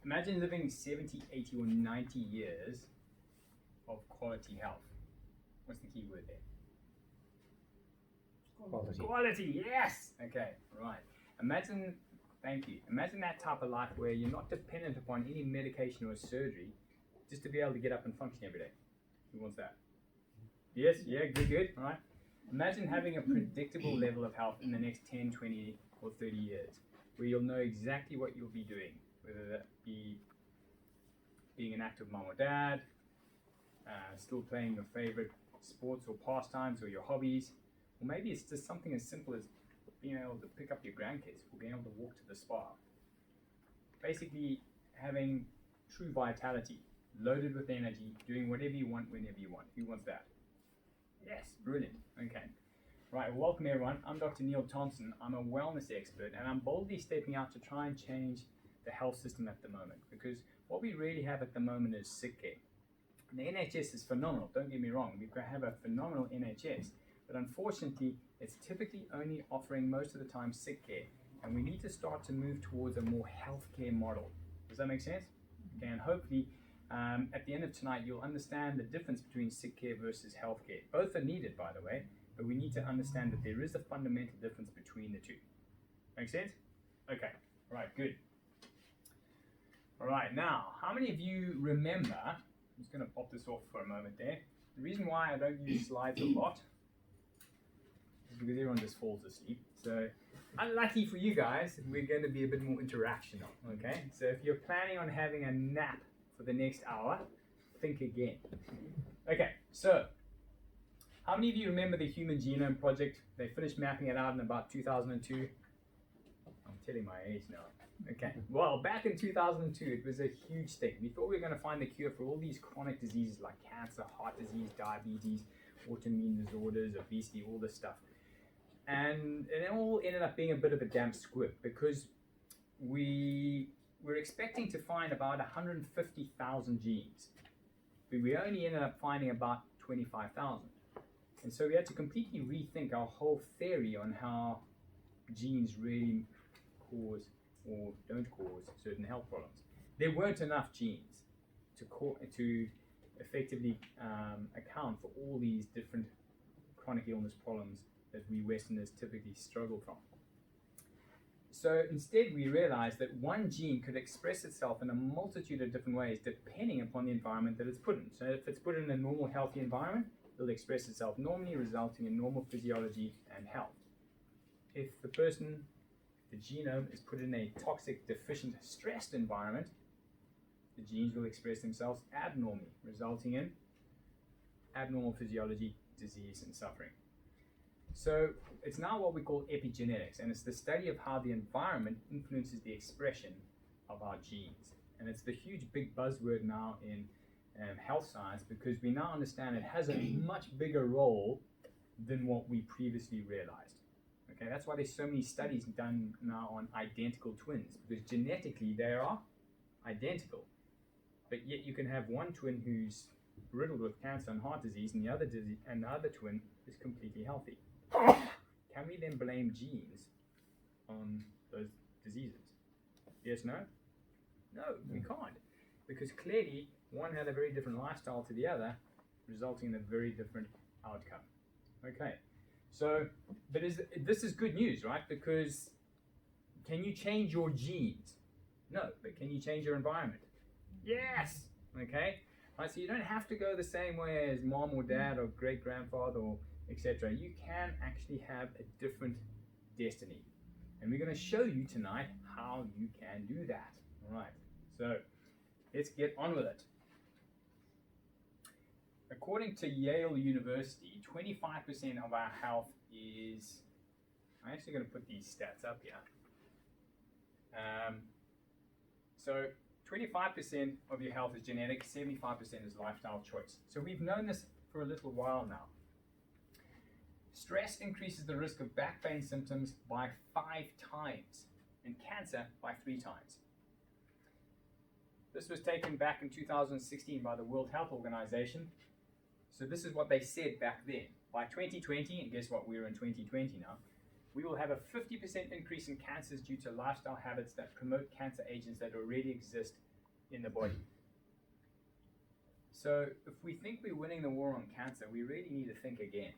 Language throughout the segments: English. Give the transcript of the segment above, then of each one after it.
Imagine living 70, 80, or 90 years of quality health. What's the key word there? Quality. Quality, yes! Okay, right. Imagine, thank you. Imagine that type of life where you're not dependent upon any medication or surgery just to be able to get up and function every day. Who wants that? Yes, yeah, good, all right. Imagine having a predictable level of health in the next 10, 20, or 30 years, where you'll know exactly what you'll be doing, whether that be being an active mom or dad, still playing your favorite sports or pastimes or your hobbies, or maybe it's just something as simple as being able to pick up your grandkids or being able to walk to the spa. Basically, having true vitality, loaded with energy, doing whatever you want, whenever you want. Who wants that? Yes, brilliant. Okay. Right, well, welcome everyone. I'm Dr. Neil Thompson. I'm a wellness expert, and I'm boldly stepping out to try and change the health system at the moment, because what we really have at the moment is sick care. And the NHS is phenomenal, don't get me wrong. We have a phenomenal NHS, but unfortunately, it's typically only offering most of the time sick care, and we need to start to move towards a more healthcare model. Does that make sense? Okay, and hopefully, at the end of tonight, you'll understand the difference between sick care versus healthcare. Both are needed, by the way, but we need to understand that there is a fundamental difference between the two. Make sense? Okay, all right, good. All right, now, how many of you remember, I'm just going to pop this off for a moment there. The reason why I don't use slides a lot is because everyone just falls asleep. So, unlucky for you guys, we're going to be a bit more interactional, okay? So if you're planning on having a nap for the next hour, think again. Okay, so how many of you remember the Human Genome Project? They finished mapping it out in about 2002. I'm telling my age now. Okay, well, back in 2002, it was a huge thing. We thought we were going to find the cure for all these chronic diseases like cancer, heart disease, diabetes, autoimmune disorders, obesity, all this stuff. And it all ended up being a bit of a damn squib, because we were expecting to find about 150,000 genes, but we only ended up finding about 25,000. And so we had to completely rethink our whole theory on how genes really cause or don't cause certain health problems. There weren't enough genes to effectively account for all these different chronic illness problems that we Westerners typically struggle from. So instead we realized that one gene could express itself in a multitude of different ways depending upon the environment that it's put in. So if it's put in a normal, healthy environment, it'll express itself normally, resulting in normal physiology and health. If the genome is put in a toxic, deficient, stressed environment, the genes will express themselves abnormally, resulting in abnormal physiology, disease, and suffering. So it's now what we call epigenetics, and it's the study of how the environment influences the expression of our genes. And it's the huge big buzzword now in health science, because we now understand it has a much bigger role than what we previously realized. Okay, that's why there's so many studies done now on identical twins, because genetically they are identical, but yet you can have one twin who's riddled with cancer and heart disease, and the other twin is completely healthy. Can we then blame genes on those diseases? Yes, no? No, we can't, because clearly one had a very different lifestyle to the other, resulting in a very different outcome. Okay. So, but this is good news, right? Because can you change your genes? No, but can you change your environment? Yes! Okay? Right, so you don't have to go the same way as mom or dad or great-grandfather or etc. You can actually have a different destiny. And we're going to show you tonight how you can do that. All right, so let's get on with it. According to Yale University, 25% of our health is, I'm actually going to put these stats up here. So 25% of your health is genetic, 75% is lifestyle choice. So we've known this for a little while now. Stress increases the risk of back pain symptoms by 5 times and cancer by 3 times. This was taken back in 2016 by the World Health Organization. So this is what they said back then. By 2020, and guess what, we're in 2020 now, we will have a 50% increase in cancers due to lifestyle habits that promote cancer agents that already exist in the body. So if we think we're winning the war on cancer, we really need to think again.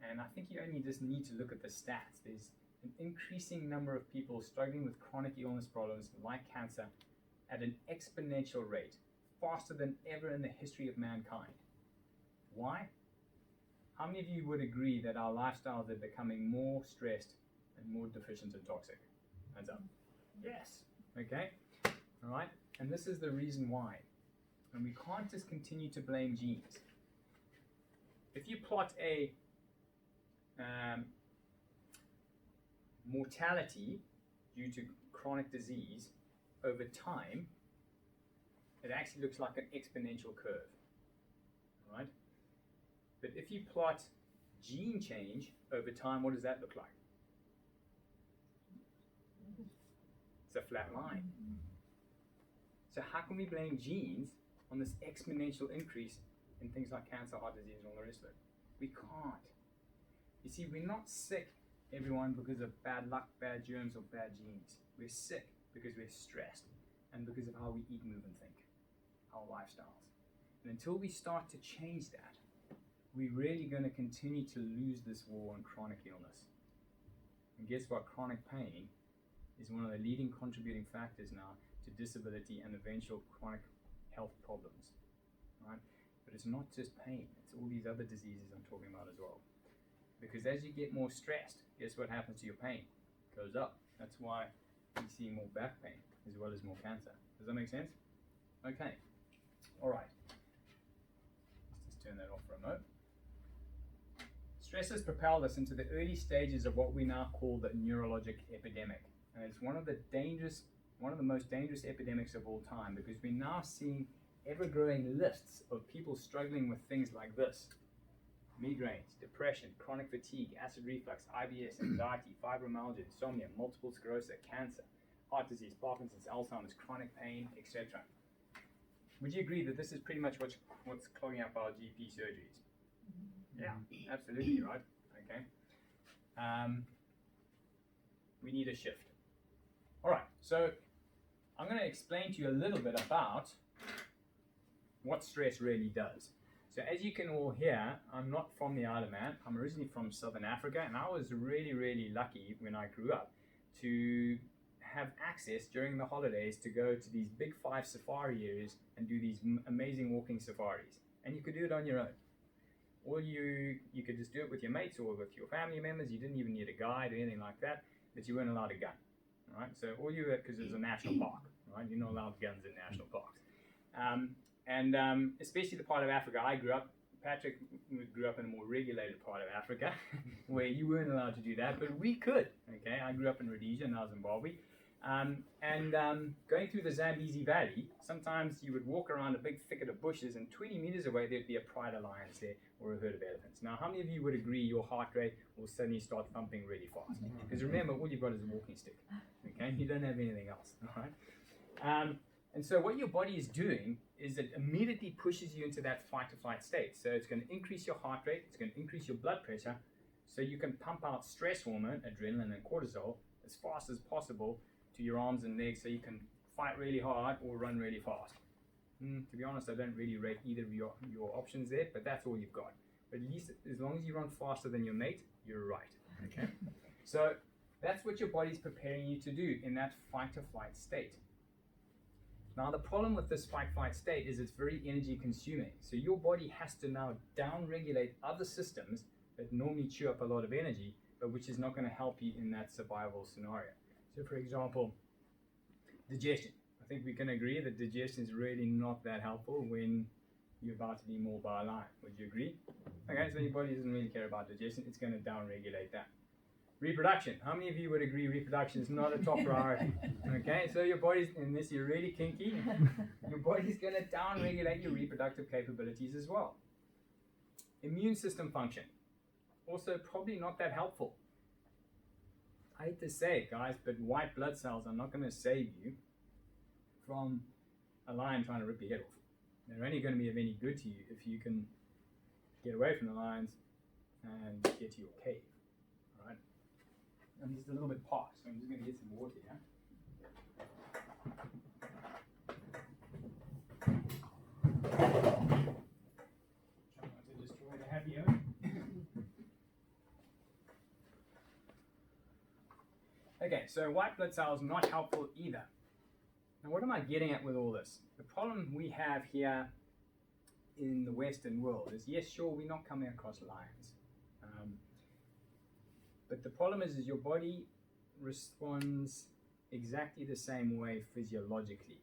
And I think you only just need to look at the stats. There's an increasing number of people struggling with chronic illness problems like cancer at an exponential rate, faster than ever in the history of mankind. Why? How many of you would agree that our lifestyles are becoming more stressed and more deficient and toxic? Hands up. Yes. Okay. All right. And this is the reason why. And we can't just continue to blame genes. If you plot a mortality due to chronic disease over time, it actually looks like an exponential curve. All right? But if you plot gene change over time, what does that look like? It's a flat line. So how can we blame genes on this exponential increase in things like cancer, heart disease, and all the rest of it? We can't. You see, we're not sick, everyone, because of bad luck, bad germs, or bad genes. We're sick because we're stressed and because of how we eat, move, and think, our lifestyles. And until we start to change that, we're really going to continue to lose this war on chronic illness. And guess what? Chronic pain is one of the leading contributing factors now to disability and eventual chronic health problems. Right? But it's not just pain, it's all these other diseases I'm talking about as well. Because as you get more stressed, guess what happens to your pain? It goes up. That's why you see more back pain as well as more cancer. Does that make sense? Okay. All right. Let's just turn that off for a moment. Stress has propelled us into the early stages of what we now call the neurologic epidemic. And it's one of the most dangerous epidemics of all time, because we're now seeing ever-growing lists of people struggling with things like this: migraines, depression, chronic fatigue, acid reflux, IBS, anxiety, fibromyalgia, insomnia, multiple sclerosis, cancer, heart disease, Parkinson's, Alzheimer's, chronic pain, etc. Would you agree that this is pretty much what's clogging up our GP surgeries? Yeah, absolutely, right? Okay. We need a shift. All right, so I'm going to explain to you a little bit about what stress really does. So as you can all hear, I'm not from the Isle of Man. I'm originally from Southern Africa, and I was really, really lucky when I grew up to have access during the holidays to go to these big 5 safari areas and do these amazing walking safaris. And you could do it on your own. Or you could just do it with your mates or with your family members. You didn't even need a guide or anything like that, but you weren't allowed a gun. Right? So all you had, because it's a national park, right? You're not allowed guns in national parks. Especially the part of Africa I grew up, Patrick grew up in a more regulated part of Africa where you weren't allowed to do that, but we could. Okay, I grew up in Rhodesia, now Zimbabwe. Going through the Zambezi Valley, sometimes you would walk around a big thicket of bushes, and 20 meters away there'd be a pride of lions there or a herd of elephants. Now, how many of you would agree your heart rate will suddenly start thumping really fast? Because remember, all you've got is a walking stick. Okay, you don't have anything else. All right. And so what your body is doing is it immediately pushes you into that fight or flight state. So it's going to increase your heart rate, it's going to increase your blood pressure, so you can pump out stress hormone, adrenaline and cortisol, as fast as possible to your arms and legs, so you can fight really hard or run really fast. To be honest, I don't really rate either of your options there, but that's all you've got. But at least as long as you run faster than your mate, you're right. Okay. So that's what your body's preparing you to do in that fight or flight state. Now the problem with this fight-flight state is it's very energy consuming. So your body has to now down-regulate other systems that normally chew up a lot of energy, but which is not going to help you in that survival scenario. So for example, digestion. I think we can agree that digestion is really not that helpful when you're about to be more alive. Would you agree? Okay, so your body doesn't really care about digestion. It's going to down-regulate that. Reproduction. How many of you would agree reproduction is not a top priority? Okay, so your body's, unless you're really kinky, your body's going to down-regulate your reproductive capabilities as well. Immune system function. Also probably not that helpful. I hate to say it, guys, but white blood cells are not going to save you from a lion trying to rip your head off. They're only going to be of any good to you if you can get away from the lions and get to your cave. All right? I'm just a little bit parched, so I'm just going to get some water here. Okay, so white blood cells not helpful either. Now, what am I getting at with all this? The problem we have here in the Western world is, yes, sure, we're not coming across lions. But the problem is your body responds exactly the same way physiologically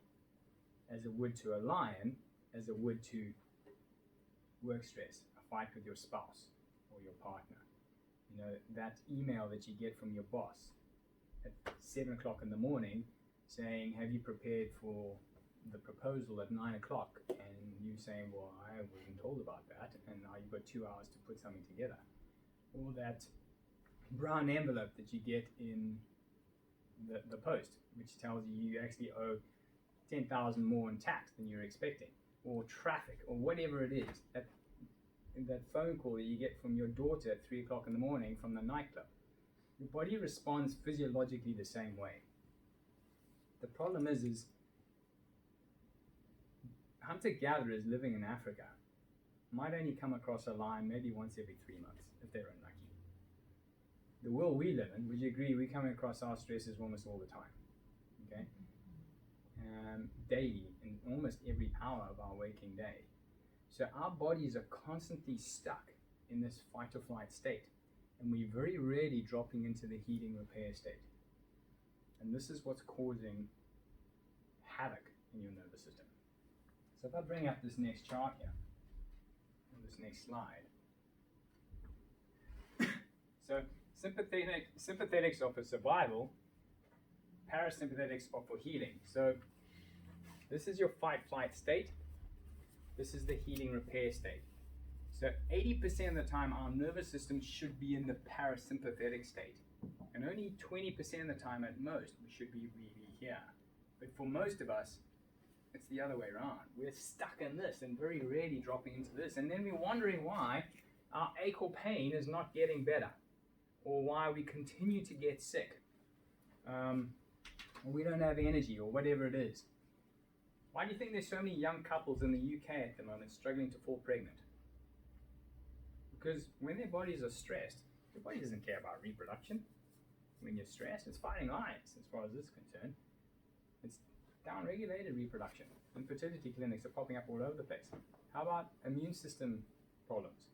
as it would to a lion, as it would to work stress, a fight with your spouse or your partner. You know, that email that you get from your boss at 7 o'clock in the morning saying, have you prepared for the proposal at 9 o'clock? And you saying, well, I wasn't told about that, and now you've got 2 hours to put something together. Or that brown envelope that you get in the post, which tells you you actually owe 10,000 more in tax than you're expecting, or traffic, or whatever it is. That phone call that you get from your daughter at 3 o'clock in the morning from the nightclub. Your body responds physiologically the same way. The problem is hunter-gatherers living in Africa might only come across a lion maybe once every 3 months, if they're unlucky. The world we live in, would you agree, we come across our stresses almost all the time, okay? Daily, in almost every hour of our waking day. So our bodies are constantly stuck in this fight or flight state, and we're very rarely dropping into the healing repair state. And this is what's causing havoc in your nervous system. So if I bring up this next chart here, or this next slide. So sympathetics are for survival, parasympathetics are for healing. So this is your fight-flight state. This is the healing repair state. So 80% of the time, our nervous system should be in the parasympathetic state. And only 20% of the time at most, we should be really here. But for most of us, it's the other way around. We're stuck in this and very rarely dropping into this. And then we're wondering why our ache or pain is not getting better, or why we continue to get sick, or we don't have energy, or whatever it is. Why do you think there's so many young couples in the UK at the moment struggling to fall pregnant? Because when their bodies are stressed, your body doesn't care about reproduction. When you're stressed, it's fighting lions, as far as this is concerned. It's down-regulated reproduction. And fertility clinics are popping up all over the place. How about immune system problems?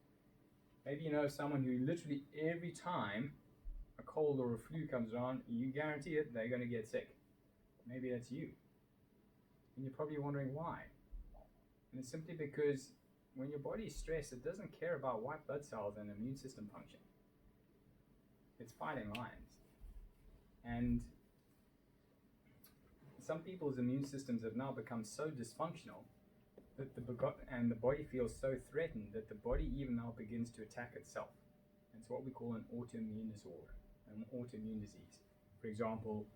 Maybe you know someone who literally every time a cold or a flu comes around, you guarantee it, they're going to get sick. Maybe that's you. And you're probably wondering why. And it's simply because when your body is stressed, it doesn't care about white blood cells and immune system function. It's fighting lions. And some people's immune systems have now become so dysfunctional that the body feels so threatened that the body even now begins to attack itself. It's what we call an autoimmune disorder, an autoimmune disease. For example,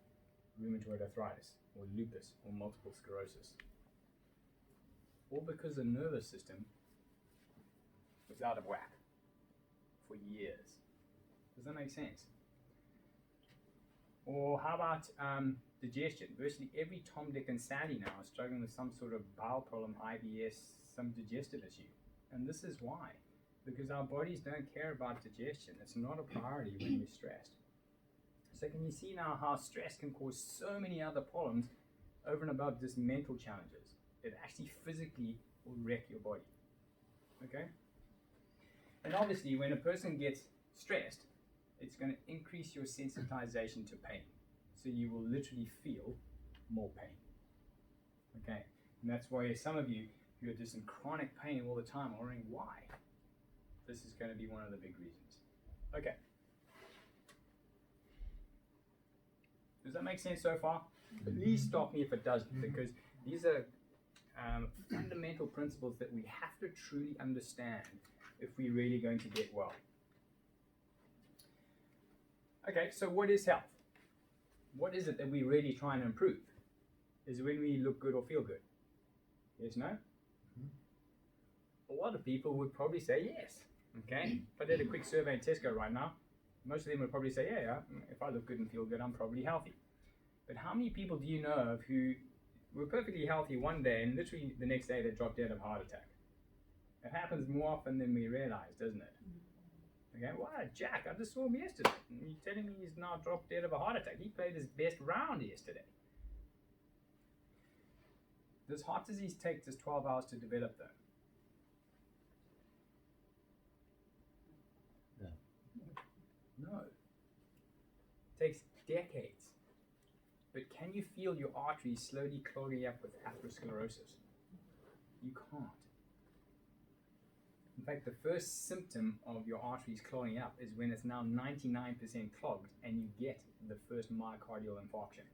rheumatoid arthritis, or lupus, or multiple sclerosis. All because the nervous system was out of whack for years. Does that make sense? Or how about digestion? Virtually every Tom, Dick, and Sally now is struggling with some sort of bowel problem, IBS, some digestive issue. And this is why. Because our bodies don't care about digestion. It's not a priority when we're stressed. So can you see now how stress can cause so many other problems over and above just mental challenges? It actually physically will wreck your body. Okay? And obviously when a person gets stressed, it's going to increase your sensitization to pain. So you will literally feel more pain. Okay? And that's why some of you who are just in chronic pain all the time are wondering why. This is going to be one of the big reasons. Okay. Does that make sense so far? Please stop me if it doesn't, because these are fundamental principles that we have to truly understand if we're really going to get well. Okay, so what is health? What is it that we're really trying to improve? Is it when we look good or feel good? Yes, no? A lot of people would probably say yes. Okay, if I did a quick survey in Tesco right now, most of them would probably say, yeah, if I look good and feel good, I'm probably healthy. But how many people do you know of who were perfectly healthy one day and literally the next day they dropped dead of a heart attack? It happens more often than we realize, doesn't it? Okay, why, Jack? I just saw him yesterday. And you're telling me he's now dropped dead of a heart attack. He played his best round yesterday. Does heart disease take just 12 hours to develop, though? No. It takes decades. But can you feel your arteries slowly clogging up with atherosclerosis? You can't. In fact, the first symptom of your arteries clogging up is when it's now 99% clogged and you get the first myocardial infarction.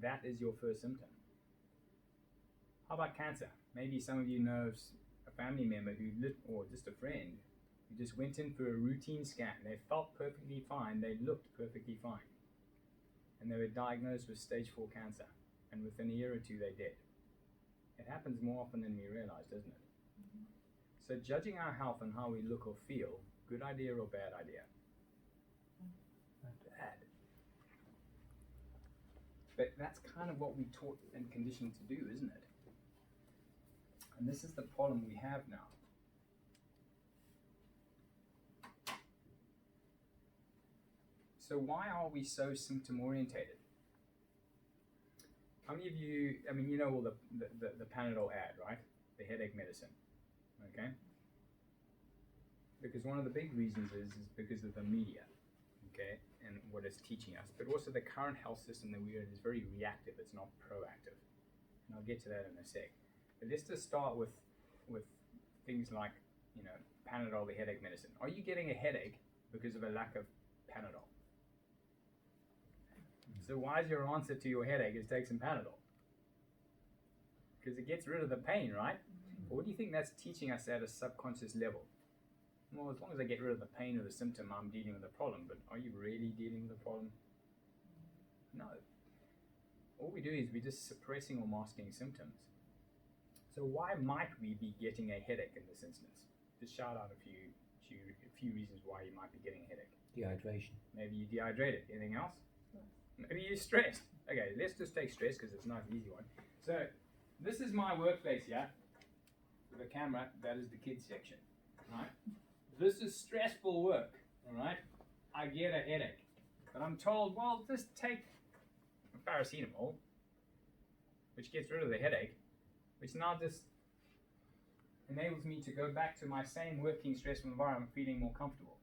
That is your first symptom. How about cancer? Maybe some of you know a family member or just a friend who just went in for a routine scan. They felt perfectly fine. They looked perfectly fine. And they were diagnosed with stage 4 cancer. And within a year or two, they're dead. It happens more often than we realize, doesn't it? Mm-hmm. So judging our health and how we look or feel, good idea or bad idea? Bad. But that's kind of what we taught and conditioned to do, isn't it? And this is the problem we have now. So why are we so symptom orientated? How many of you, I mean, you know all the Panadol ad, right? The headache medicine, okay? Because one of the big reasons is because of the media, okay? And what it's teaching us. But also the current health system that we're in is very reactive, it's not proactive. And I'll get to that in a sec. But let's just start with things like, you know, Panadol, the headache medicine. Are you getting a headache because of a lack of Panadol? So why is your answer to your headache is take some Panadol? Because it gets rid of the pain, right? But what do you think that's teaching us at a subconscious level? Well, as long as I get rid of the pain or the symptom, I'm dealing with the problem. But are you really dealing with the problem? No. All we do is we're just suppressing or masking symptoms. So why might we be getting a headache in this instance? Just shout out a few reasons why you might be getting a headache. Dehydration. Maybe you're dehydrated. Anything else? Maybe you're stressed. Okay, let's just take stress because it's a nice easy one. So this is my workplace here. With a camera, that is the kids section. Right? This is stressful work. Alright? I get a headache. But I'm told, well, just take paracetamol, which gets rid of the headache, which now just enables me to go back to my same working stressful environment feeling more comfortable.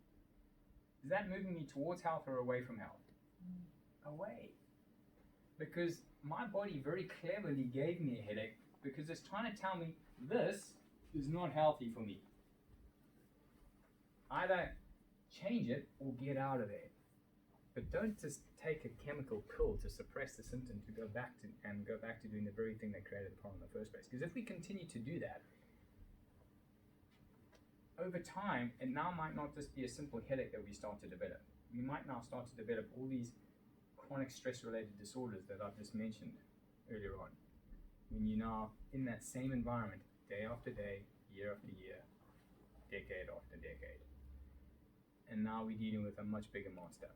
Is that moving me towards health or away from health? Away. Because my body very cleverly gave me a headache because it's trying to tell me this is not healthy for me. Either change it or get out of there. But don't just take a chemical pill to suppress the symptom to go back to doing the very thing that created the problem in the first place. Because if we continue to do that, over time, it now might not just be a simple headache that we start to develop. We might now start to develop all these chronic stress-related disorders that I've just mentioned earlier on. When you're now in that same environment, day after day, year after year, decade after decade. And now we're dealing with a much bigger monster.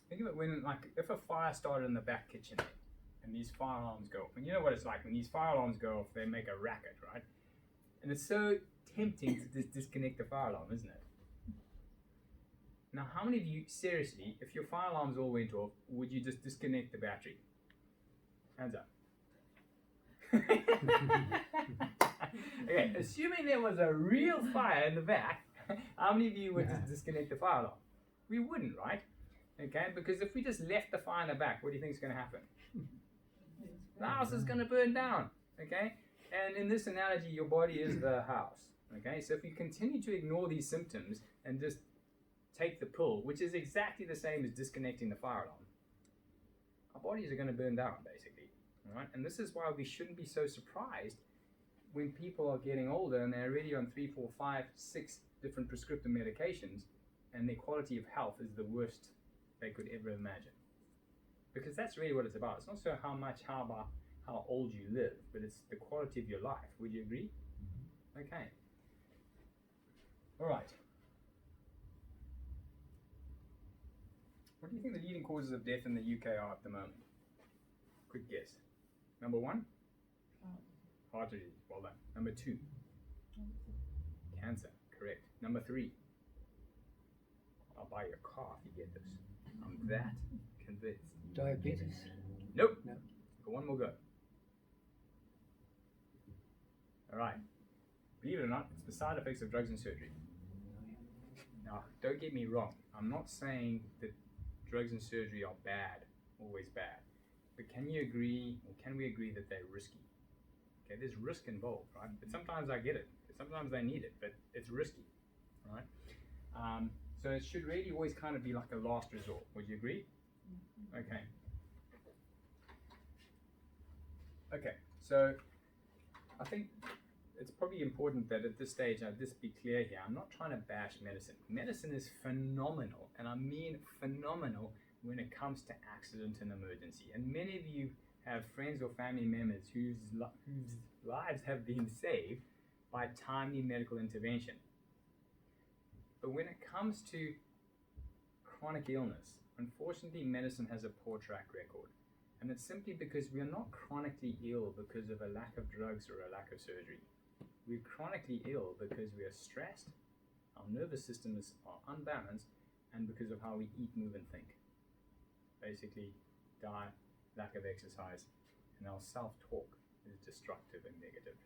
Think of it when, like, if a fire started in the back kitchen and these fire alarms go off, and you know what it's like when these fire alarms go off, they make a racket, right? And it's so tempting to just disconnect the fire alarm, isn't it? Now, how many of you, seriously, if your fire alarms all went off, would you just disconnect the battery? Hands up. Okay, assuming there was a real fire in the back, how many of you would just disconnect the fire alarm? We wouldn't, right? Okay, because if we just left the fire in the back, what do you think is going to happen? The house is going to burn down, okay? And in this analogy, your body is the house, okay? So if we continue to ignore these symptoms and just take the pill, which is exactly the same as disconnecting the fire alarm, our bodies are going to burn down, basically, all right? And this is why we shouldn't be so surprised when people are getting older and they're already on 3, 4, 5, 6 different prescriptive medications, and their quality of health is the worst they could ever imagine. Because that's really what it's about. It's not so how old you live, but it's the quality of your life. Would you agree? Mm-hmm. Okay. All right. What do you think the leading causes of death in the UK are at the moment? Quick guess. Number 1? Heart disease. Well done. Number 2? Cancer. Correct. Number 3? I'll buy you a car if you get this. I'm that convinced. Diabetes? Nope. No. Got one more go. All right. Believe it or not, it's the side effects of drugs and surgery. Now, don't get me wrong. I'm not saying that drugs and surgery are bad, always bad. But can you agree, or can we agree that they're risky? Okay, there's risk involved, right? But sometimes I get it. Sometimes they need it, but it's risky, right? So it should really always kind of be like a last resort. Would you agree? Okay. Okay, so I think it's probably important that at this stage I just be clear here. I'm not trying to bash medicine. Medicine is phenomenal, and I mean phenomenal when it comes to accident and emergency. And many of you have friends or family members whose lives have been saved by timely medical intervention. But when it comes to chronic illness, unfortunately medicine has a poor track record. And it's simply because we are not chronically ill because of a lack of drugs or a lack of surgery. We're chronically ill because we are stressed, our nervous systems are unbalanced, and because of how we eat, move, and think. Basically, diet, lack of exercise, and our self-talk is destructive and negative.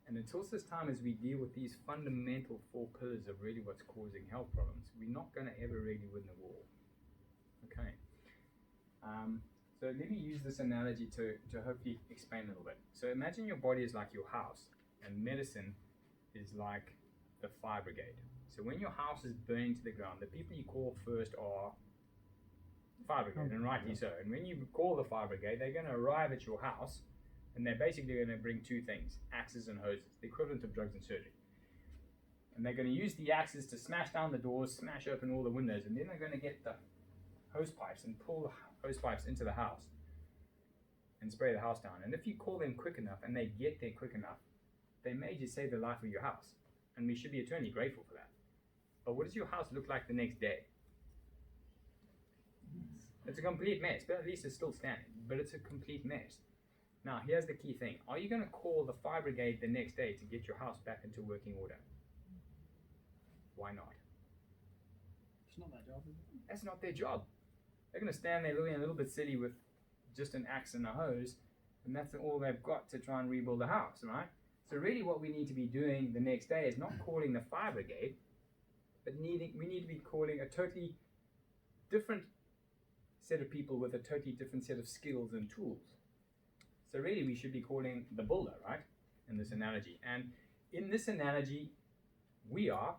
And until such time as we deal with these fundamental 4 pillars of really what's causing health problems, we're not going to ever really win the war. Okay. So let me use this analogy to hopefully explain a little bit. So imagine your body is like your house, and medicine is like the fire brigade. So when your house is burning to the ground, the people you call first are fire brigade, and rightly so. And when you call the fire brigade, they're going to arrive at your house, and they're basically going to bring 2 things: axes and hoses, the equivalent of drugs and surgery. And they're going to use the axes to smash down the doors, smash open all the windows, and then they're going to get the hose pipes and pull the hose pipes into the house and spray the house down. And if you call them quick enough and they get there quick enough, they may just save the life of your house. And we should be eternally grateful for that. But what does your house look like the next day? It's a complete mess, but at least it's still standing. But it's a complete mess. Now, here's the key thing. Are you going to call the fire brigade the next day to get your house back into working order? Why not? It's not their job, is it? That's not their job. They're going to stand there looking a little bit silly with just an axe and a hose, and that's all they've got to try and rebuild the house, right? So really what we need to be doing the next day is not calling the fire brigade, but we need to be calling a totally different set of people with a totally different set of skills and tools. So really we should be calling the builder, right, in this analogy. And in this analogy, we are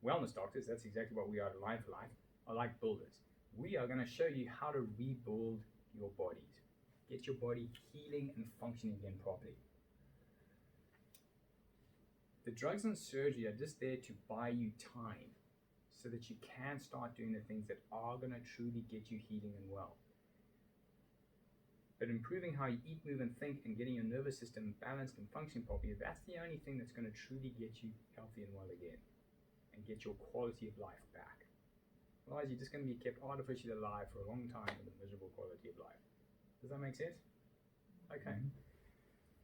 wellness doctors. That's exactly what we are at Life for Life, are like builders. We are going to show you how to rebuild your bodies. Get your body healing and functioning again properly. The drugs and surgery are just there to buy you time so that you can start doing the things that are going to truly get you healing and well. But improving how you eat, move, and think, and getting your nervous system balanced and functioning properly, that's the only thing that's going to truly get you healthy and well again and get your quality of life back. Otherwise, you're just going to be kept artificially alive for a long time with a miserable quality of life. Does that make sense? Okay.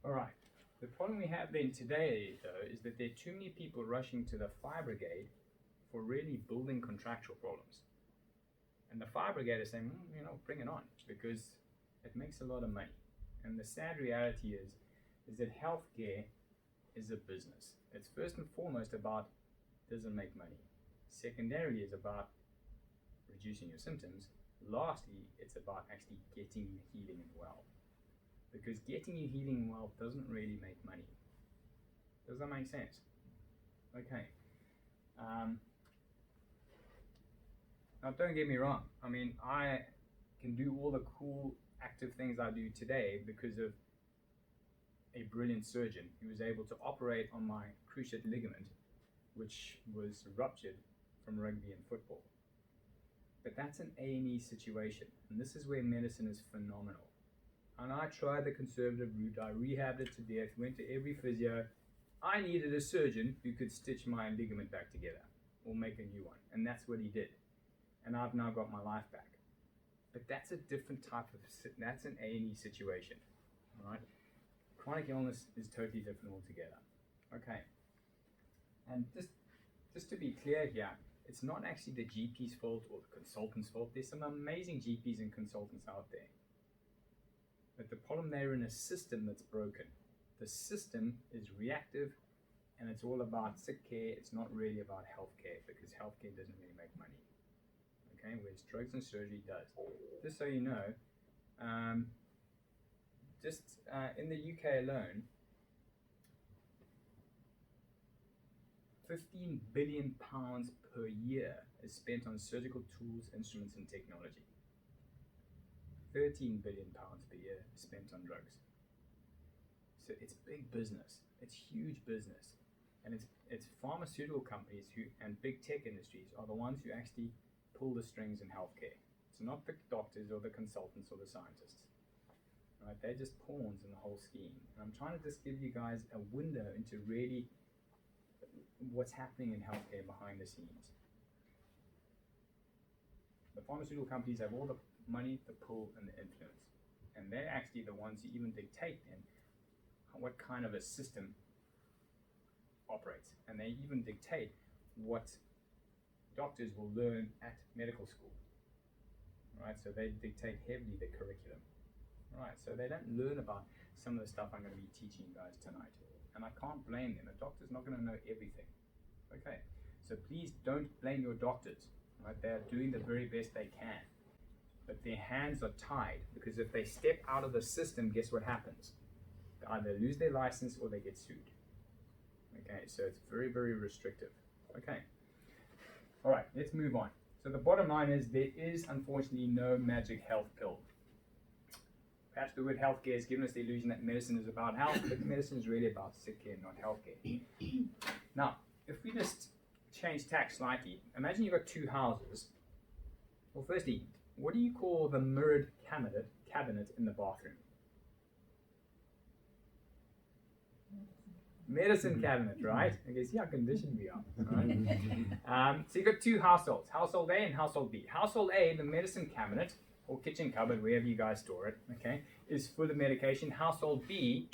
All right. The problem we have then today, though, is that there are too many people rushing to the fire brigade for really building contractual problems. And the fire brigade is saying, bring it on, because it makes a lot of money. And the sad reality is that healthcare is a business. It's first and foremost about, does it make money? Secondarily, it's about reducing your symptoms. Lastly, it's about actually getting you healing and well. Because getting you healing and well doesn't really make money. Does that make sense? Okay. Now, don't get me wrong. I mean, I can do all the cool active things I do today because of a brilliant surgeon who was able to operate on my cruciate ligament, which was ruptured from rugby and football. But that's an A&E situation, and this is where medicine is phenomenal. And I tried the conservative route. I rehabbed it to death, went to every physio. I needed a surgeon who could stitch my ligament back together or make a new one, and that's what he did. And I've now got my life back. But that's a different type of, that's an A&E situation, all right? Chronic illness is totally different altogether. Okay, and just to be clear here, it's not actually the GP's fault or the consultant's fault. There's some amazing GPs and consultants out there. But the problem, they're in a system that's broken. The system is reactive, and it's all about sick care. It's not really about healthcare, because healthcare doesn't really make money. Okay, whereas drugs and surgery does. Just so you know, in the UK alone, 15 billion pounds per year is spent on surgical tools, instruments, and technology. 13 billion pounds per year is spent on drugs. So it's big business. It's huge business. And it's pharmaceutical companies and big tech industries are the ones who actually pull the strings in healthcare. It's not the doctors or the consultants or the scientists. Right? They're just pawns in the whole scheme. And I'm trying to just give you guys a window into really what's happening in healthcare behind the scenes. The pharmaceutical companies have all the money, the pull, and the influence. And they're actually the ones who even dictate then what kind of a system operates. And they even dictate what doctors will learn at medical school. Right? So they dictate heavily the curriculum. Right? So they don't learn about some of the stuff I'm going to be teaching you guys tonight. And I can't blame them. A doctor's not going to know everything. Okay? So please don't blame your doctors. Right? They're doing the very best they can. But their hands are tied, because if they step out of the system, guess what happens? They either lose their license or they get sued. Okay, so it's very, very restrictive. Okay. All right, let's move on. So the bottom line is there is unfortunately no magic health pill. Perhaps the word healthcare has given us the illusion that medicine is about health, but medicine is really about sick care, not healthcare. Now, if we just change tack slightly, imagine you've got two houses. Well, firstly, what do you call the mirrored cabinet in the bathroom? Medicine cabinet, right? Okay, see how conditioned we are. Right? So you've got two households, household A and household B. Household A, the medicine cabinet, or kitchen cupboard, wherever you guys store it, okay, is full of medication. Household B,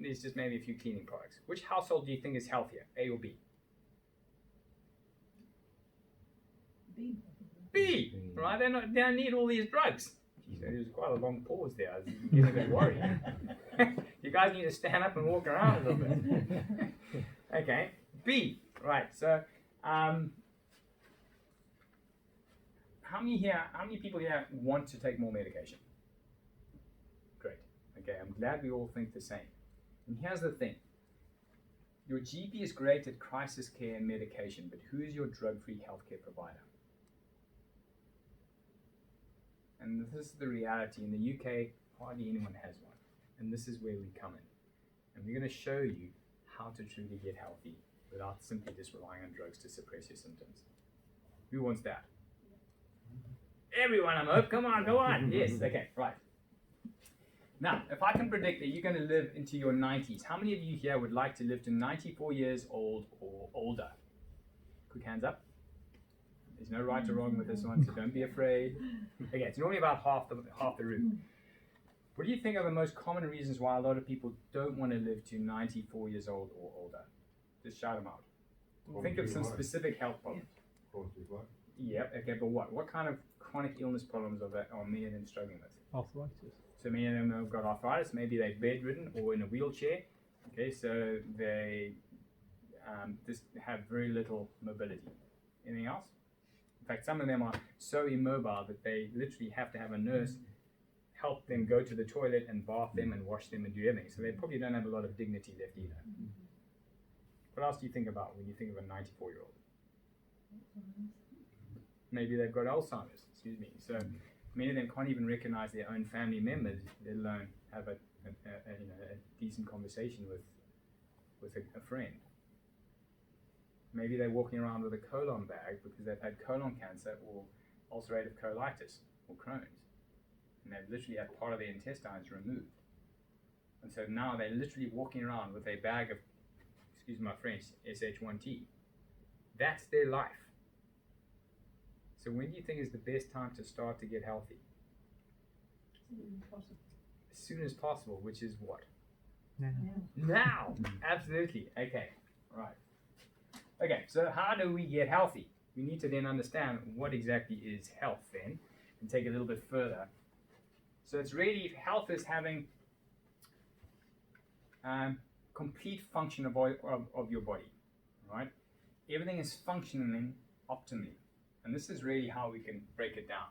there's just maybe a few cleaning products. Which household do you think is healthier, A or B? B. B, right? They don't need all these drugs. Geez, there's quite a long pause there. I was getting a bit worried. You guys need to stand up and walk around a little bit. Okay, B, right? So, how many people here want to take more medication? Great. Okay, I'm glad we all think the same. And here's the thing. Your GP is great at crisis care and medication, but who is your drug-free healthcare provider? And this is the reality. In the UK, hardly anyone has one. And this is where we come in. And we're going to show you how to truly get healthy without simply just relying on drugs to suppress your symptoms. Who wants that? Everyone, I hope. Come on, go on. Yes, okay, right. Now, if I can predict that you're going to live into your 90s, how many of you here would like to live to 94 years old or older? Quick hands up. There's no right or wrong with this one, so don't be afraid. Okay, it's normally about half the room. What do you think are the most common reasons why a lot of people don't want to live to 94 years old or older? Just shout them out. Think of some specific health problems. Yep, okay, but what? What kind of chronic illness problems are many of them struggling with? Arthritis. So many of them have got arthritis, maybe they're bedridden or in a wheelchair. Okay, so they just have very little mobility. Anything else? In fact, some of them are so immobile that they literally have to have a nurse help them go to the toilet and bath them and wash them and do everything. So they probably don't have a lot of dignity left either. What else do you think about when you think of a 94-year-old? Maybe they've got Alzheimer's, excuse me. So many of them can't even recognize their own family members, let alone have a decent conversation with a friend. Maybe they're walking around with a colon bag because they've had colon cancer or ulcerative colitis or Crohn's. And they've literally had part of their intestines removed. And so now they're literally walking around with a bag of, excuse my French, SH1T. That's their life. So when do you think is the best time to start to get healthy? As soon as possible, which is what? Now! Absolutely. Okay, right. Okay, so how do we get healthy? we need to then understand what exactly is health then, and take it a little bit further. So it's really, health is having complete function of your body, right? Everything is functioning optimally. And this is really how we can break it down.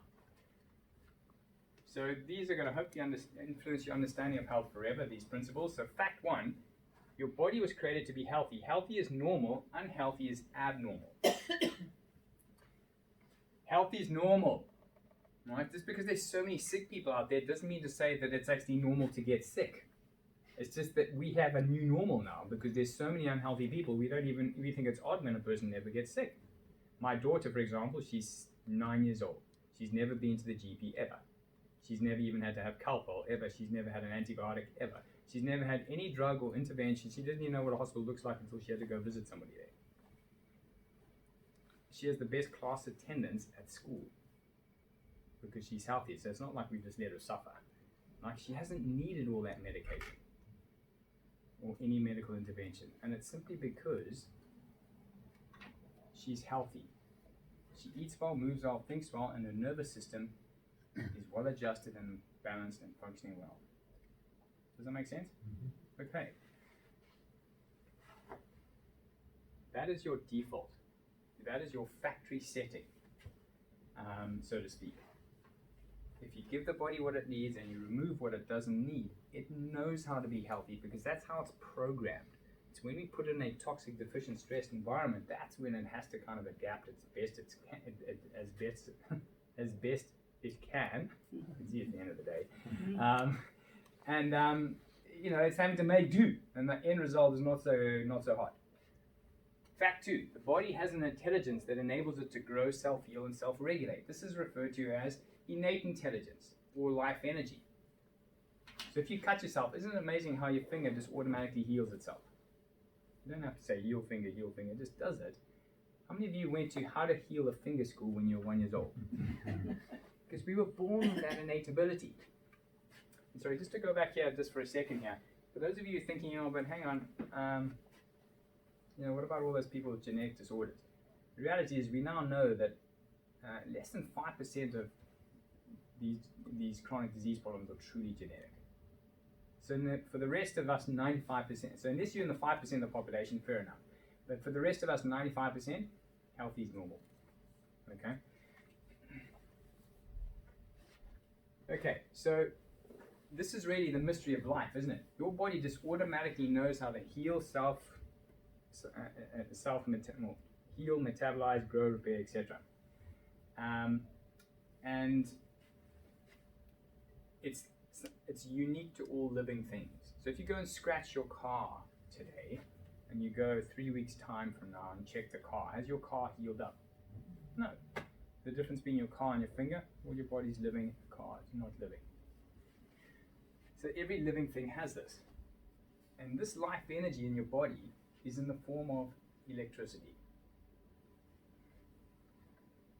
So these are going to hopefully influence your understanding of health forever, these principles. So fact one, your body was created to be healthy. Healthy is normal, unhealthy is abnormal. Healthy is normal, right? Just because there's so many sick people out there doesn't mean to say that it's actually normal to get sick. It's just that we have a new normal now because there's so many unhealthy people. We think it's odd when a person never gets sick. My daughter, for example, she's 9 years old. She's never been to the GP ever. She's never even had to have Calpol ever. She's never had an antibiotic ever. She's never had any drug or intervention. She doesn't even know what a hospital looks like until she had to go visit somebody there. She has the best class attendance at school because she's healthy. So it's not like we just let her suffer. Like, she hasn't needed all that medication or any medical intervention. And it's simply because she's healthy. She eats well, moves well, thinks well, and her nervous system is well adjusted and balanced and functioning well. Does that make sense? Mm-hmm. Okay. That is your default. That is your factory setting, so to speak. If you give the body what it needs and you remove what it doesn't need, it knows how to be healthy because that's how it's programmed. It's when we put it in a toxic, deficient, stressed environment, that's when it has to kind of adapt as best it can. It's at the end of the day. It's having to make do, and the end result is not so hot. Fact two, the body has an intelligence that enables it to grow, self-heal, and self-regulate. This is referred to as innate intelligence or life energy. So if you cut yourself, isn't it amazing how your finger just automatically heals itself? You don't have to say heal finger, it just does it. How many of you went to how to heal a finger school when you were 1 year old? Because we were born with that innate ability. And sorry, just to go back here just for a second here. For those of you thinking, but hang on, what about all those people with genetic disorders? The reality is we now know that less than 5% of these chronic disease problems are truly genetic. So for the rest of us, 95%. So unless you're in the 5% of the population, fair enough. But for the rest of us, 95%, healthy is normal. Okay? Okay, so this is really the mystery of life, isn't it? Your body just automatically knows how to heal, heal, metabolize, grow, repair, etc. And it's unique to all living things. So if you go and scratch your car today, and you go 3 weeks time from now and check the car, has your car healed up? No. The difference between your car and your finger, well, your body's living, the car is not living. So every living thing has this. And this life energy in your body is in the form of electricity.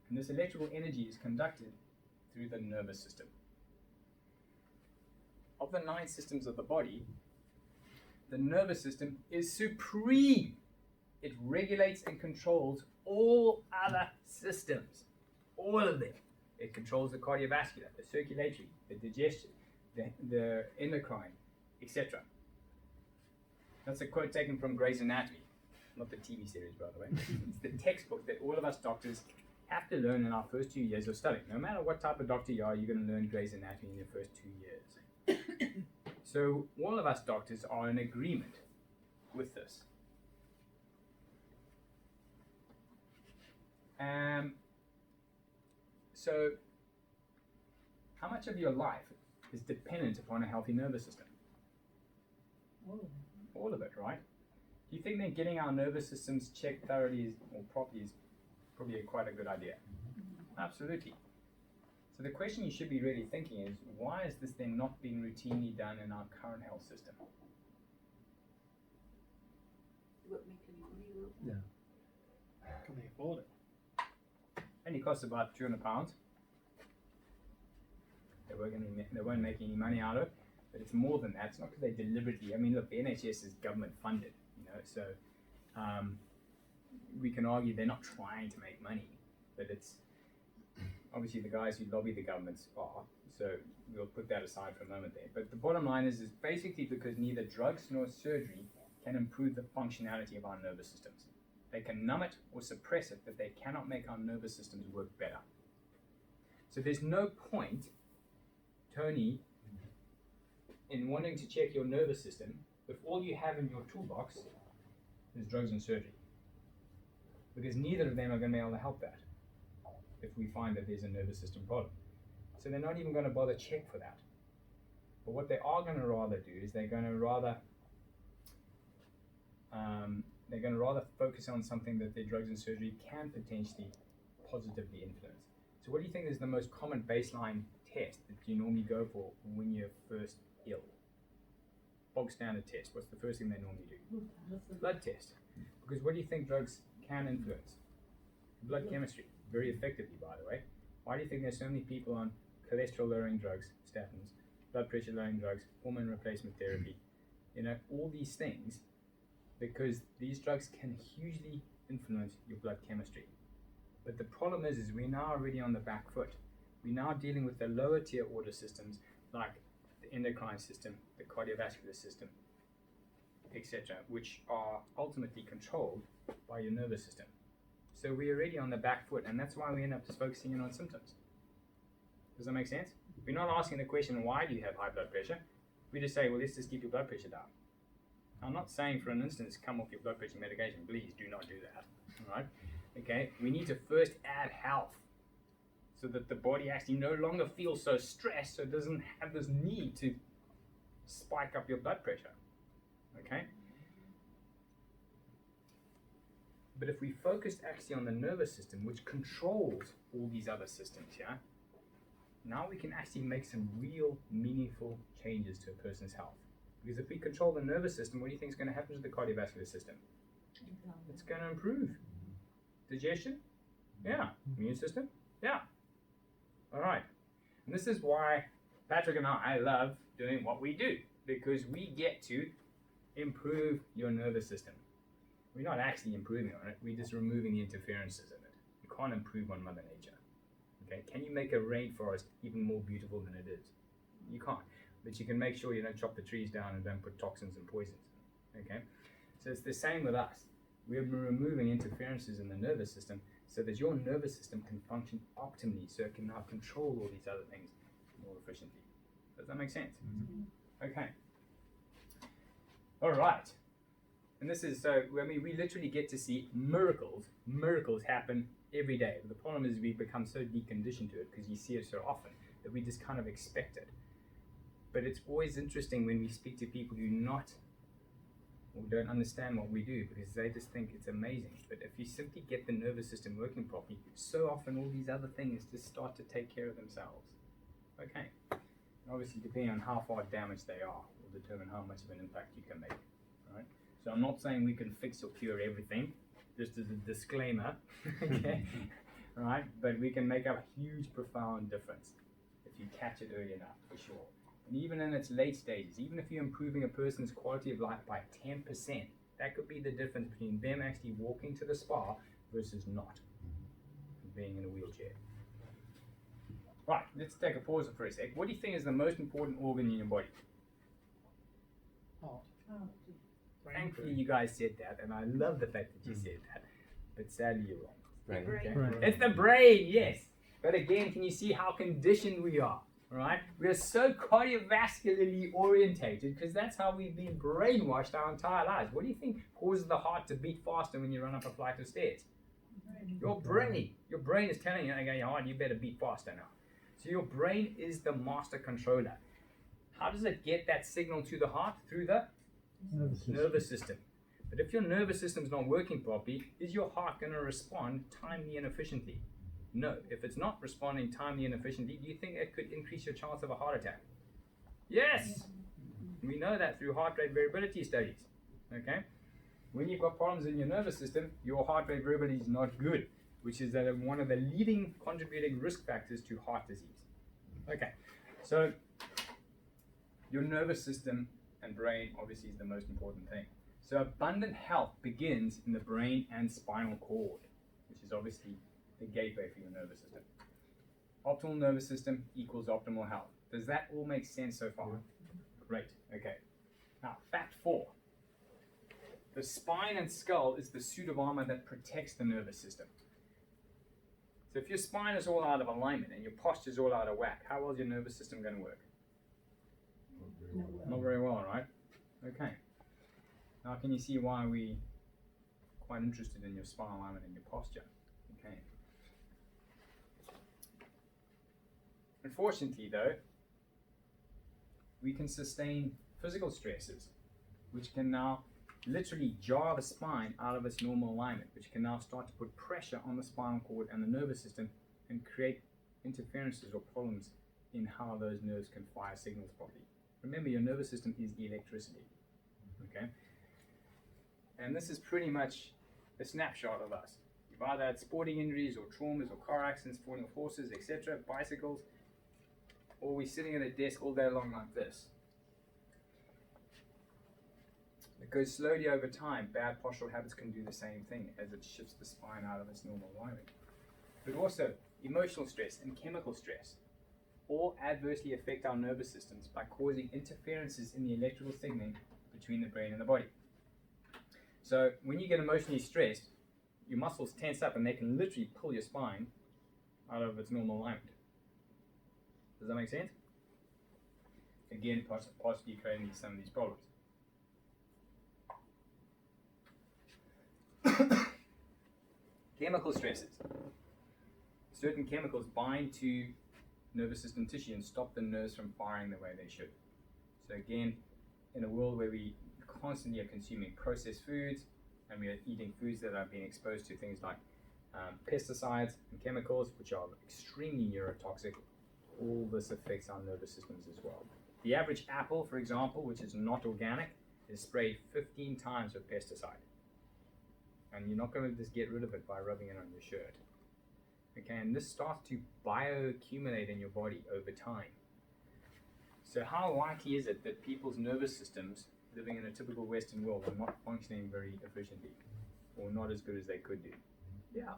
And this electrical energy is conducted through the nervous system. Of the 9 systems of the body, the nervous system is supreme. It regulates and controls all other systems, all of them. It controls the cardiovascular, the circulatory, the digestion, the endocrine, etc. That's a quote taken from Grey's Anatomy, not the TV series, by the way. It's the textbook that all of us doctors have to learn in our first 2 years of studying. No matter what type of doctor you are, you're going to learn Grey's Anatomy in your first 2 years. So all of us doctors are in agreement with this. So how much of your life is dependent upon a healthy nervous system? All of it, right? Do you think that getting our nervous systems checked thoroughly or properly is probably quite a good idea? Absolutely. So the question you should be really thinking is, why is this then not being routinely done in our current health system? Yeah. Can they afford it? Only costs about £200. They won't make any money out of it, but it's more than that. It's not because they deliberately. Look, the NHS is government funded, so we can argue they're not trying to make money. but it's obviously the guys who lobby the governments are, so we'll put that aside for a moment there. But the bottom line is basically because neither drugs nor surgery can improve the functionality of our nervous systems. They can numb it or suppress it, but they cannot make our nervous systems work better. So there's no point, Tony, in wanting to check your nervous system if all you have in your toolbox is drugs and surgery. Because neither of them are going to be able to help that if we find that there's a nervous system problem. So they're not even going to bother check for that. But what they are going to rather do is they're going to rather focus on something that their drugs and surgery can potentially positively influence. So what do you think is the most common baseline test that you normally go for when you're first ill? Bog standard test. What's the first thing they normally do? Blood test. Because what do you think drugs can influence? Blood chemistry. Very effectively, by the way. Why do you think there's so many people on cholesterol lowering drugs, statins, blood pressure lowering drugs, hormone replacement therapy, all these things? Because these drugs can hugely influence your blood chemistry. But the problem is we're now already on the back foot. We're now dealing with the lower tier order systems like the endocrine system, the cardiovascular system, etc., which are ultimately controlled by your nervous system. So we're already on the back foot, and that's why we end up just focusing in on symptoms. Does that make sense? We're not asking the question, why do you have high blood pressure? We just say, well, let's just keep your blood pressure down. I'm not saying, for an instance, come off your blood pressure medication. Please do not do that. All right? Okay? We need to first add health so that the body actually no longer feels so stressed, so it doesn't have this need to spike up your blood pressure. Okay? But if we focused actually on the nervous system, which controls all these other systems, now we can actually make some real meaningful changes to a person's health. Because if we control the nervous system, what do you think is going to happen to the cardiovascular system? It's going to improve. Digestion? Yeah. Immune system? Yeah. All right. And this is why Patrick and I love doing what we do, because we get to improve your nervous system. We're not actually improving on it, we're just removing the interferences in it. You can't improve on Mother Nature. Okay? Can you make a rainforest even more beautiful than it is? You can't. But you can make sure you don't chop the trees down and don't put toxins and poisons in. Okay? So it's the same with us. We're removing interferences in the nervous system so that your nervous system can function optimally, so it can now control all these other things more efficiently. Does that make sense? Mm-hmm. Okay. All right. And this is so, we literally get to see miracles happen every day. But the problem is we become so deconditioned to it because you see it so often that we just kind of expect it. But it's always interesting when we speak to people who don't understand what we do, because they just think it's amazing. But if you simply get the nervous system working properly, so often all these other things just start to take care of themselves. Okay. Obviously, depending on how far damaged they are, will determine how much of an impact you can make. All right. So I'm not saying we can fix or cure everything, just as a disclaimer, okay? Right? But we can make a huge, profound difference if you catch it early enough, for sure. And even in its late stages, even if you're improving a person's quality of life by 10%, that could be the difference between them actually walking to the spa versus not, being in a wheelchair. Right, let's take a pause for a sec. What do you think is the most important organ in your body? Heart. Thankfully, you guys said that, and I love the fact that you said that. But sadly, you're wrong. Brain. Okay? Brain. It's the brain, yes. But again, can you see how conditioned we are? Right? We're so cardiovascularly orientated because that's how we've been brainwashed our entire lives. What do you think causes the heart to beat faster when you run up a flight of stairs? Your brain. Your brain is telling you, okay, your heart, you better beat faster now. So your brain is the master controller. How does it get that signal to the heart? Through the nervous system. But if your nervous system is not working properly, is your heart going to respond timely and efficiently? No. If it's not responding timely and efficiently, do you think it could increase your chance of a heart attack? Yes! We know that through heart rate variability studies. Okay? When you've got problems in your nervous system, your heart rate variability is not good, which is one of the leading contributing risk factors to heart disease. Okay, so your nervous system and brain obviously is the most important thing. So abundant health begins in the brain and spinal cord, which is obviously the gateway for your nervous system. Optimal nervous system equals optimal health. Does that all make sense so far? Great, okay. Now, fact 4. The spine and skull is the suit of armor that protects the nervous system. So if your spine is all out of alignment and your posture is all out of whack, how well is your nervous system going to work? Not very well, right? Okay. Now can you see why we're quite interested in your spine alignment and your posture? Okay. Unfortunately though, we can sustain physical stresses, which can now literally jar the spine out of its normal alignment, which can now start to put pressure on the spinal cord and the nervous system and create interferences or problems in how those nerves can fire signals properly. Remember, your nervous system is electricity, okay? And this is pretty much a snapshot of us. You've either had sporting injuries or traumas or car accidents, falling off horses, etc., bicycles, or we're sitting at a desk all day long like this. Because slowly over time, bad postural habits can do the same thing as it shifts the spine out of its normal alignment. But also, emotional stress and chemical stress all adversely affect our nervous systems by causing interferences in the electrical signaling between the brain and the body. So when you get emotionally stressed, your muscles tense up and they can literally pull your spine out of its normal alignment. Does that make sense? Again, possibly creating some of these problems. Chemical stresses. Certain chemicals bind to nervous system tissue and stop the nerves from firing the way they should. So again, in a world where we constantly are consuming processed foods and we are eating foods that are being exposed to things like pesticides and chemicals, which are extremely neurotoxic, all this affects our nervous systems as well. The average apple, for example, which is not organic, is sprayed 15 times with pesticide. And you're not going to just get rid of it by rubbing it on your shirt. Okay, and this starts to bioaccumulate in your body over time. So how likely is it that people's nervous systems living in a typical Western world are not functioning very efficiently or not as good as they could do? Yeah.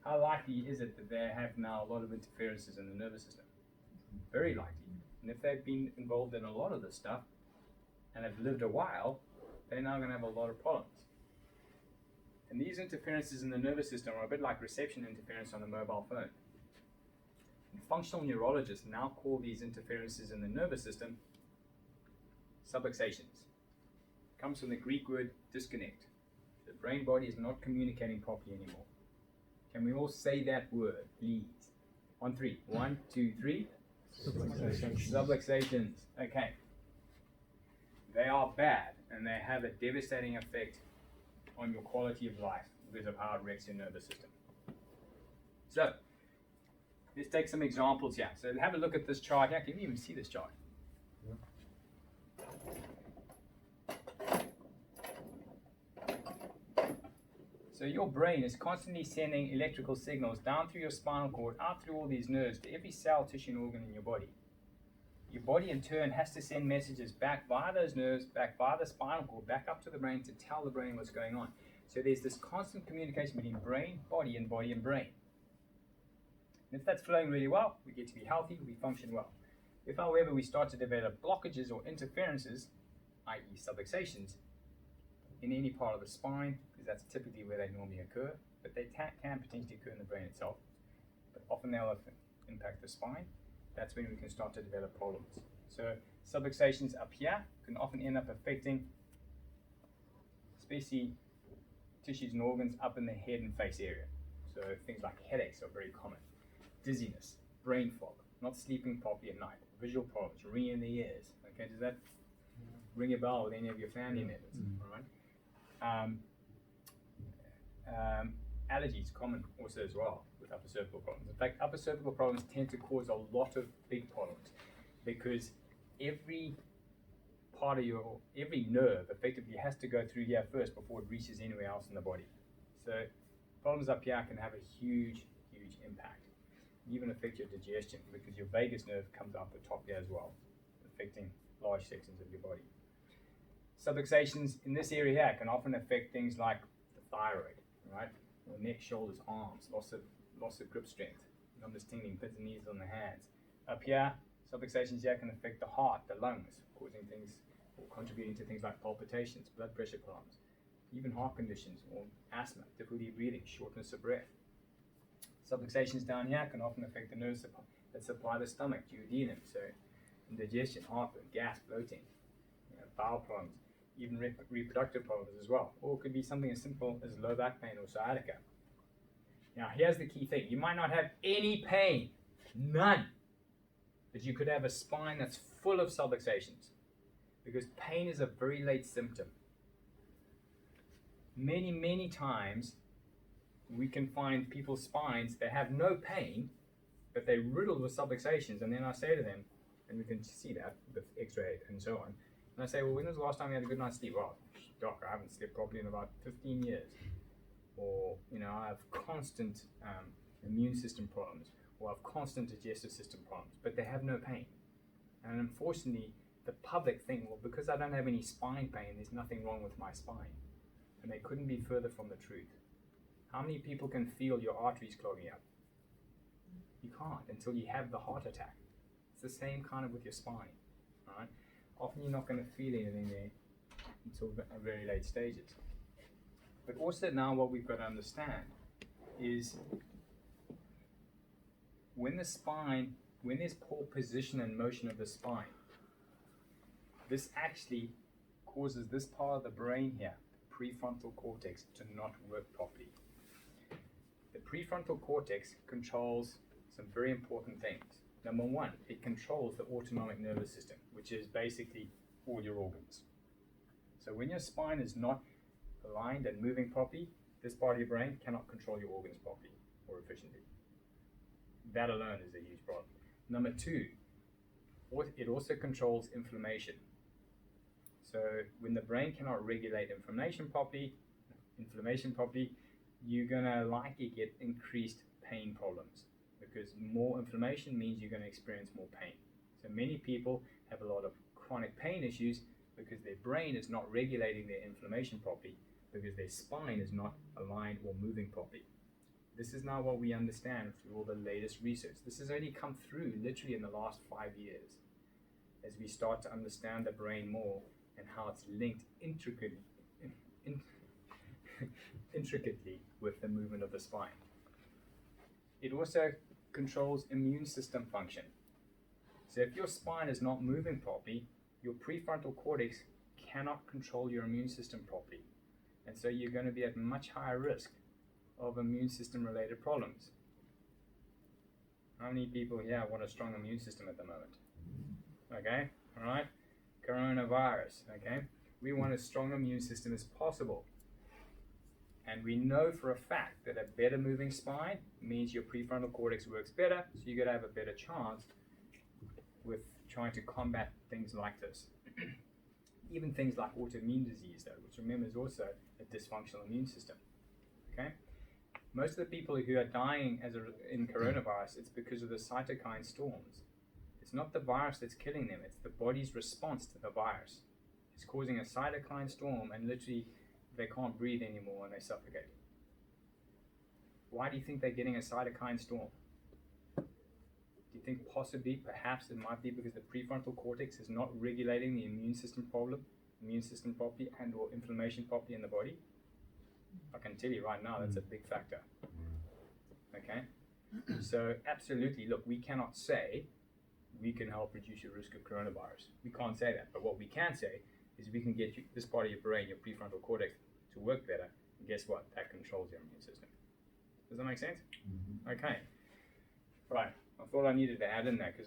How likely is it that they have now a lot of interferences in the nervous system? Very likely. And if they've been involved in a lot of this stuff and have lived a while, they're now going to have a lot of problems. And these interferences in the nervous system are a bit like reception interference on a mobile phone. And functional neurologists now call these interferences in the nervous system subluxations. It comes from the Greek word disconnect. The brain body is not communicating properly anymore. Can we all say that word, please? On 3. 1, 2, 3. Subluxations. Okay. They are bad and they have a devastating effect on your quality of life because of how it wrecks your nervous system. So, let's take some examples here. So have a look at this chart here. Can you even see this chart? So your brain is constantly sending electrical signals down through your spinal cord, out through all these nerves, to every cell, tissue, and organ in your body. Your body in turn has to send messages back via those nerves, back via the spinal cord, back up to the brain to tell the brain what's going on. So there's this constant communication between brain, body, and brain. And if that's flowing really well, we get to be healthy, we function well. If, however, we start to develop blockages or interferences, i.e. subluxations, in any part of the spine, because that's typically where they normally occur, but they can potentially occur in the brain itself, but often they'll impact the spine. That's when we can start to develop problems. So subluxations up here can often end up affecting especially tissues and organs up in the head and face area. So things like headaches are very common. Dizziness, brain fog, not sleeping properly at night, visual problems, ringing in the ears. Okay, does that ring a bell with any of your family members? All right. Allergies, common also as well with upper cervical problems. In fact, upper cervical problems tend to cause a lot of big problems because every part of every nerve effectively has to go through here first before it reaches anywhere else in the body. So problems up here can have a huge, huge impact. Even affect your digestion because your vagus nerve comes out the top here as well, affecting large sections of your body. Subluxations in this area here can often affect things like the thyroid, right? Or neck, shoulders, arms, loss loss of grip strength, numbness, tingling, pins and needles on the hands. Up here, subluxations here can affect the heart, the lungs, causing things or contributing to things like palpitations, blood pressure problems, even heart conditions or asthma, difficulty breathing, shortness of breath. Subluxations down here can often affect the nerves that supply the stomach, duodenum, so indigestion, heartburn, gas, bloating, bowel problems, even reproductive problems as well. Or it could be something as simple as low back pain or sciatica. Now, here's the key thing. You might not have any pain, none, but you could have a spine that's full of subluxations because pain is a very late symptom. Many, many times, we can find people's spines, they have no pain, but they're riddled with subluxations, and then I say to them, and we can see that with x-ray and so on, and I say, well, when was the last time you had a good night's sleep? Well, doc, I haven't slept properly in about 15 years. Or, I have constant immune system problems, or I have constant digestive system problems, but they have no pain. And unfortunately, the public think, well, because I don't have any spine pain, there's nothing wrong with my spine. And they couldn't be further from the truth. How many people can feel your arteries clogging up? You can't until you have the heart attack. It's the same kind of with your spine. Right? Often you're not going to feel anything there until very late stages. But also now what we've got to understand is when there's poor position and motion of the spine, this actually causes this part of the brain here, the prefrontal cortex, to not work properly. The prefrontal cortex controls some very important things. Number one, it controls the autonomic nervous system, which is basically all your organs. So when your spine is not aligned and moving properly, this part of your brain cannot control your organs properly or efficiently. That alone is a huge problem. Number two, it also controls inflammation. So when the brain cannot regulate inflammation properly, you're going to likely get increased pain problems because more inflammation means you're going to experience more pain. So many people have a lot of chronic pain issues because their brain is not regulating their inflammation properly because their spine is not aligned or moving properly. This is now what we understand through all the latest research. This has only come through literally in the last 5 years as we start to understand the brain more and how it's linked intricately with the movement of the spine. It also controls immune system function. So if your spine is not moving properly, your prefrontal cortex cannot control your immune system properly. And so you're going to be at much higher risk of immune system related problems. How many people here want a strong immune system at the moment? Okay, all right. Coronavirus, okay. We want as strong immune system as possible. And we know for a fact that a better moving spine means your prefrontal cortex works better, so you're going to have a better chance with trying to combat things like this. Even things like autoimmune disease, though, which remember is also a dysfunctional immune system. Okay? Most of the people who are dying in coronavirus, it's because of the cytokine storms. It's not the virus that's killing them, it's the body's response to the virus. It's causing a cytokine storm and literally they can't breathe anymore and they suffocate. Why do you think they're getting a cytokine storm? Do you think possibly, perhaps it might be because the prefrontal cortex is not regulating the immune system properly and or inflammation properly in the body? I can tell you right now that's a big factor. Okay? So absolutely, look, we cannot say we can help reduce your risk of coronavirus. We can't say that. But what we can say is we can get this part of your brain, your prefrontal cortex, to work better. And guess what? That controls your immune system. Does that make sense? Mm-hmm. Okay. Right. I thought I needed to add in that because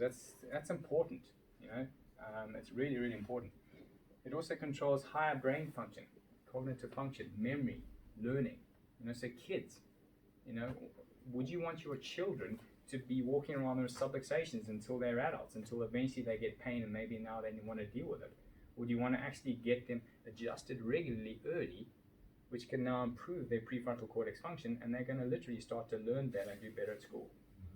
that's important. It's really, really important. It also controls higher brain function, cognitive function, memory, learning. So kids, would you want your children to be walking around with subluxations until they're adults, until eventually they get pain and maybe now they want to deal with it? Or do you want to actually get them adjusted regularly early, which can now improve their prefrontal cortex function and they're going to literally start to learn better and do better at school?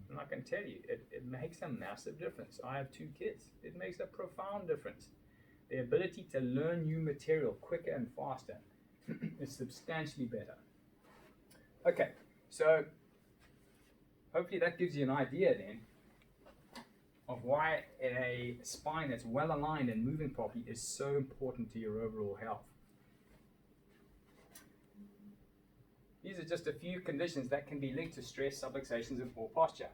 And I can tell you, it makes a massive difference. I have 2 kids. It makes a profound difference. The ability to learn new material quicker and faster is substantially better. Okay, so hopefully that gives you an idea then of why a spine that's well aligned and moving properly is so important to your overall health. These are just a few conditions that can be linked to stress, subluxations, and poor posture.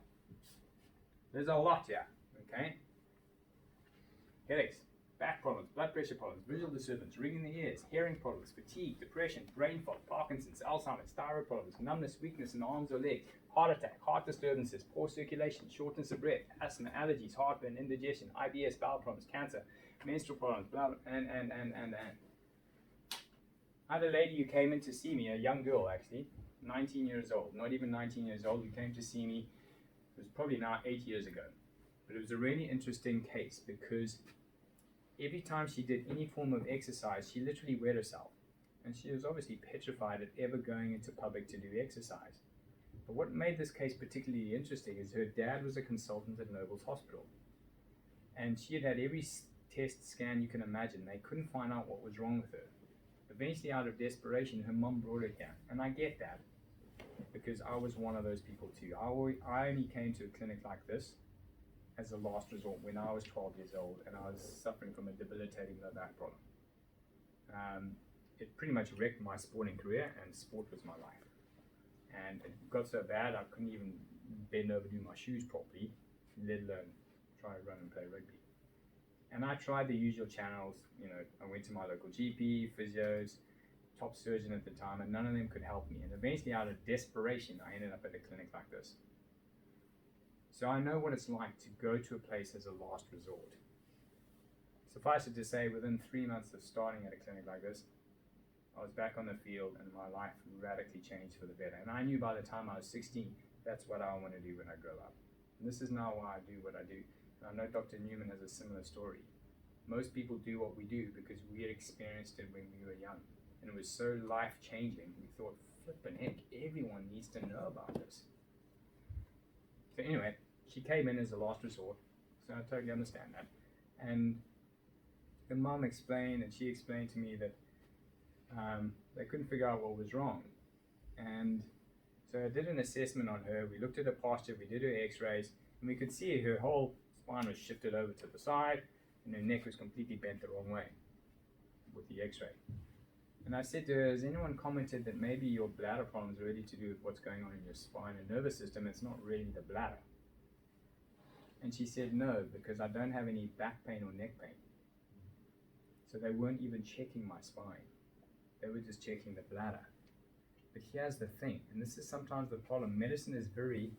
There's a lot here, okay? Headaches, back problems, blood pressure problems, visual disturbance, ringing in the ears, hearing problems, fatigue, depression, brain fog, Parkinson's, Alzheimer's, thyroid problems, numbness, weakness in arms or legs, heart attack, heart disturbances, poor circulation, shortness of breath, asthma, allergies, heartburn, indigestion, IBS, bowel problems, cancer, menstrual problems, blah, and. I had a lady who came in to see me, a young girl actually, 19 years old, not even 19 years old, who came to see me, it was probably now 8 years ago. But it was a really interesting case because every time she did any form of exercise, she literally wet herself. And she was obviously petrified at ever going into public to do exercise. But what made this case particularly interesting is her dad was a consultant at Noble's Hospital. And she had had every test scan you can imagine. They couldn't find out what was wrong with her. Eventually, out of desperation, her mum brought her here. And I get that because I was one of those people too. I only came to a clinic like this as a last resort when I was 12 years old and I was suffering from a debilitating low back problem. It pretty much wrecked my sporting career, and sport was my life. And it got so bad I couldn't even bend over do my shoes properly, let alone try to run and play rugby. And I tried the usual channels, I went to my local GP, physios, top surgeon at the time, and none of them could help me. And eventually, out of desperation, I ended up at a clinic like this. So I know what it's like to go to a place as a last resort. Suffice it to say, within 3 months of starting at a clinic like this, I was back on the field and my life radically changed for the better. And I knew by the time I was 16, that's what I want to do when I grow up. And this is now why I do what I do. And I know Dr. Newman has a similar story. Most people do what we do because we had experienced it when we were young. And it was so life-changing, we thought, flippin' heck, everyone needs to know about this. So anyway, she came in as a last resort, so I totally understand that. And the mum explained, and she explained to me that they couldn't figure out what was wrong. And so I did an assessment on her. We looked at her posture, we did her x-rays, and we could see her whole spine was shifted over to the side, and her neck was completely bent the wrong way with the x-ray. And I said to her, has anyone commented that maybe your bladder problem is really to do with what's going on in your spine and nervous system? It's not really the bladder. And she said, no, because I don't have any back pain or neck pain. So they weren't even checking my spine. They were just checking the bladder. But here's the thing, and this is sometimes the problem. Medicine is very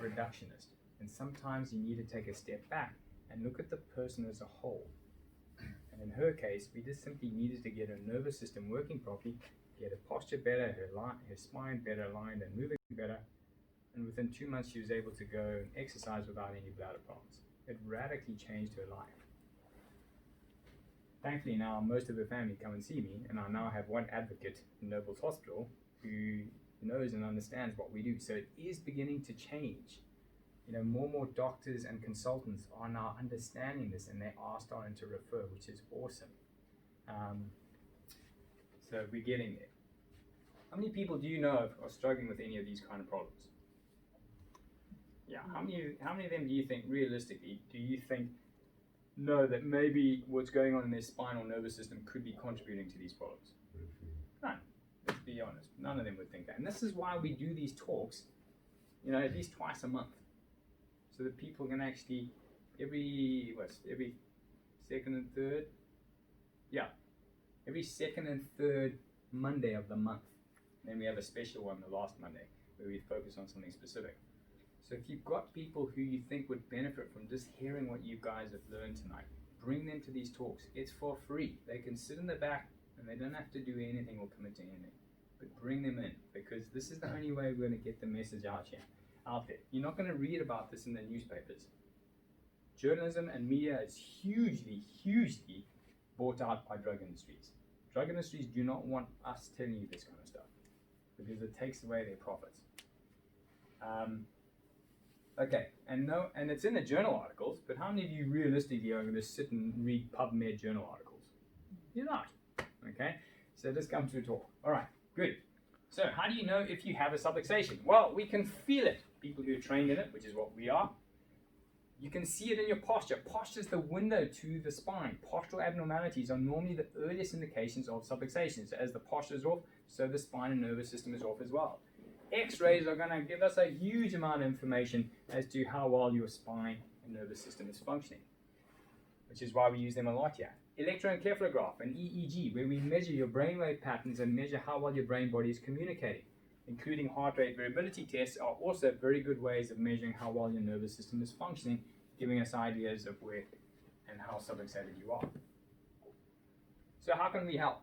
reductionist. And sometimes you need to take a step back and look at the person as a whole. And in her case, we just simply needed to get her nervous system working properly, get her posture better, her spine better aligned and moving better. And within 2 months, she was able to go and exercise without any bladder problems. It radically changed her life. Thankfully now, most of her family come and see me, and I now have one advocate in Noble's Hospital who knows and understands what we do. So it is beginning to change. More and more doctors and consultants are now understanding this, and they are starting to refer, which is awesome. So we're getting there. How many people do you know are struggling with any of these kind of problems? Yeah, how many of them do you think, realistically, know that maybe what's going on in their spinal nervous system could be contributing to these problems? None. Let's be honest. None of them would think that. And this is why we do these talks, at least twice a month. So that people can actually, every second and third? Yeah. Every second and third Monday of the month. And then we have a special one the last Monday where we focus on something specific. So if you've got people who you think would benefit from just hearing what you guys have learned tonight, bring them to these talks. It's for free. They can sit in the back and they don't have to do anything or commit to anything. But bring them in, because this is the only way we're going to get the message out there. You're not going to read about this in the newspapers. Journalism and media is hugely, hugely bought out by drug industries. Drug industries do not want us telling you this kind of stuff because it takes away their profits. Okay, and it's in the journal articles, but how many of you realistically are going to sit and read PubMed journal articles? You're not. Okay, so let's come to a talk. All right, good. So how do you know if you have a subluxation? Well, we can feel it. People who are trained in it, which is what we are, you can see it in your posture. Posture is the window to the spine. Postural abnormalities are normally the earliest indications of subluxation. So as the posture is off, so the spine and nervous system is off as well. X-rays are going to give us a huge amount of information as to how well your spine and nervous system is functioning, which is why we use them a lot here. Electroencephalograph and EEG, where we measure your brainwave patterns and measure how well your brain body is communicating, including heart rate variability tests, are also very good ways of measuring how well your nervous system is functioning, giving us ideas of where and how subluxated you are. So how can we help?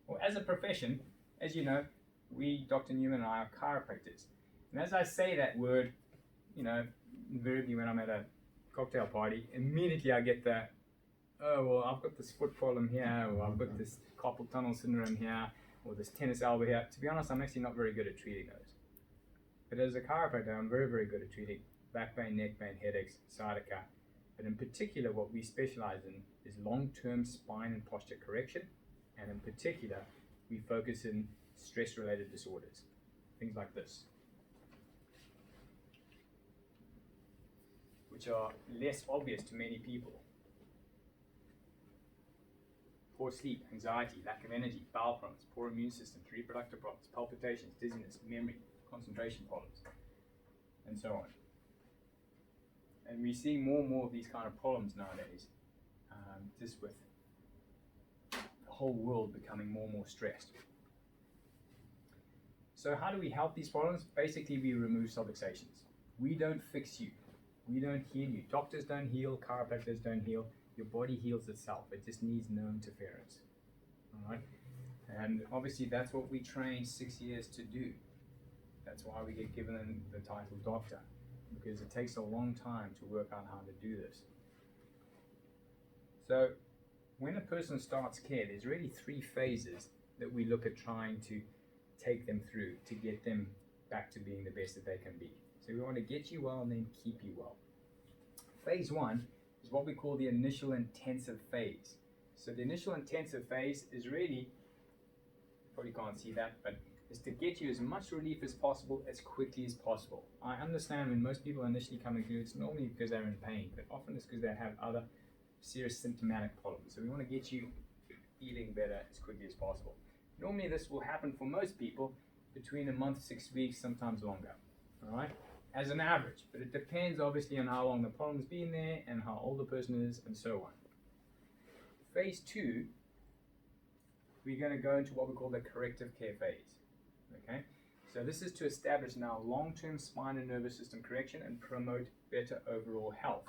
Well, as a profession, as you know, we, Dr. Newman and I, are chiropractors. And as I say that word, invariably when I'm at a cocktail party, immediately I get the, oh, well, I've got this foot problem here, or I've got this carpal tunnel syndrome here, or this tennis elbow here. To be honest, I'm actually not very good at treating those. But as a chiropractor, I'm very, very good at treating back pain, neck pain, headaches, sciatica. But in particular, what we specialize in is long-term spine and posture correction. And in particular, we focus in stress-related disorders, things like this, which are less obvious to many people. Poor sleep, anxiety, lack of energy, bowel problems, poor immune system, reproductive problems, palpitations, dizziness, memory, concentration problems, and so on. And we see more and more of these kind of problems nowadays, just with the whole world becoming more and more stressed. So how do we help these problems? Basically, we remove subluxations. We don't fix you. We don't heal you. Doctors don't heal, chiropractors don't heal. Your body heals itself. It just needs no interference. All right? And obviously that's what we train 6 years to do. That's why we get given the title doctor, because it takes a long time to work out how to do this. So when a person starts care, there's really 3 phases that we look at trying to take them through to get them back to being the best that they can be. So we want to get you well and then keep you well. Phase 1 is what we call the initial intensive phase. So the initial intensive phase is really, probably can't see that, but is to get you as much relief as possible as quickly as possible. I understand when most people initially coming through, it's normally because they're in pain, but often it's because they have other serious symptomatic problems. So we want to get you feeling better as quickly as possible. Normally this will happen for most people between a month, 6 weeks, sometimes longer, all right, as an average. But it depends obviously on how long the problem's been there and how old the person is and so on. Phase 2, we're going to go into what we call the corrective care phase. Okay, so this is to establish now long-term spine and nervous system correction and promote better overall health.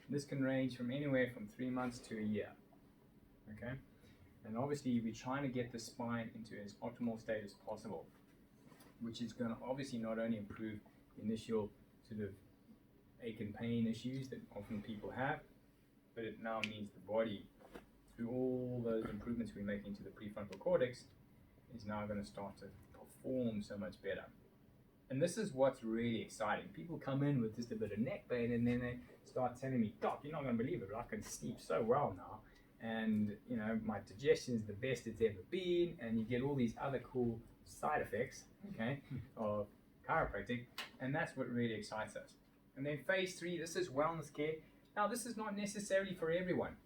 This can range from anywhere from 3 months to a year. Okay, and obviously we're trying to get the spine into as optimal state as possible, which is going to obviously not only improve the initial sort of ache and pain issues that often people have, but it now means the body, through all those improvements we're making to the prefrontal cortex, is now going to start to perform so much better. And this is what's really exciting. People come in with just a bit of neck pain and then they start telling me, Doc, you're not going to believe it, but I can sleep so well now, and my digestion is the best it's ever been, and you get all these other cool side effects, okay, of chiropractic, and that's what really excites us. And then phase 3, this is wellness care. Now this is not necessarily for everyone.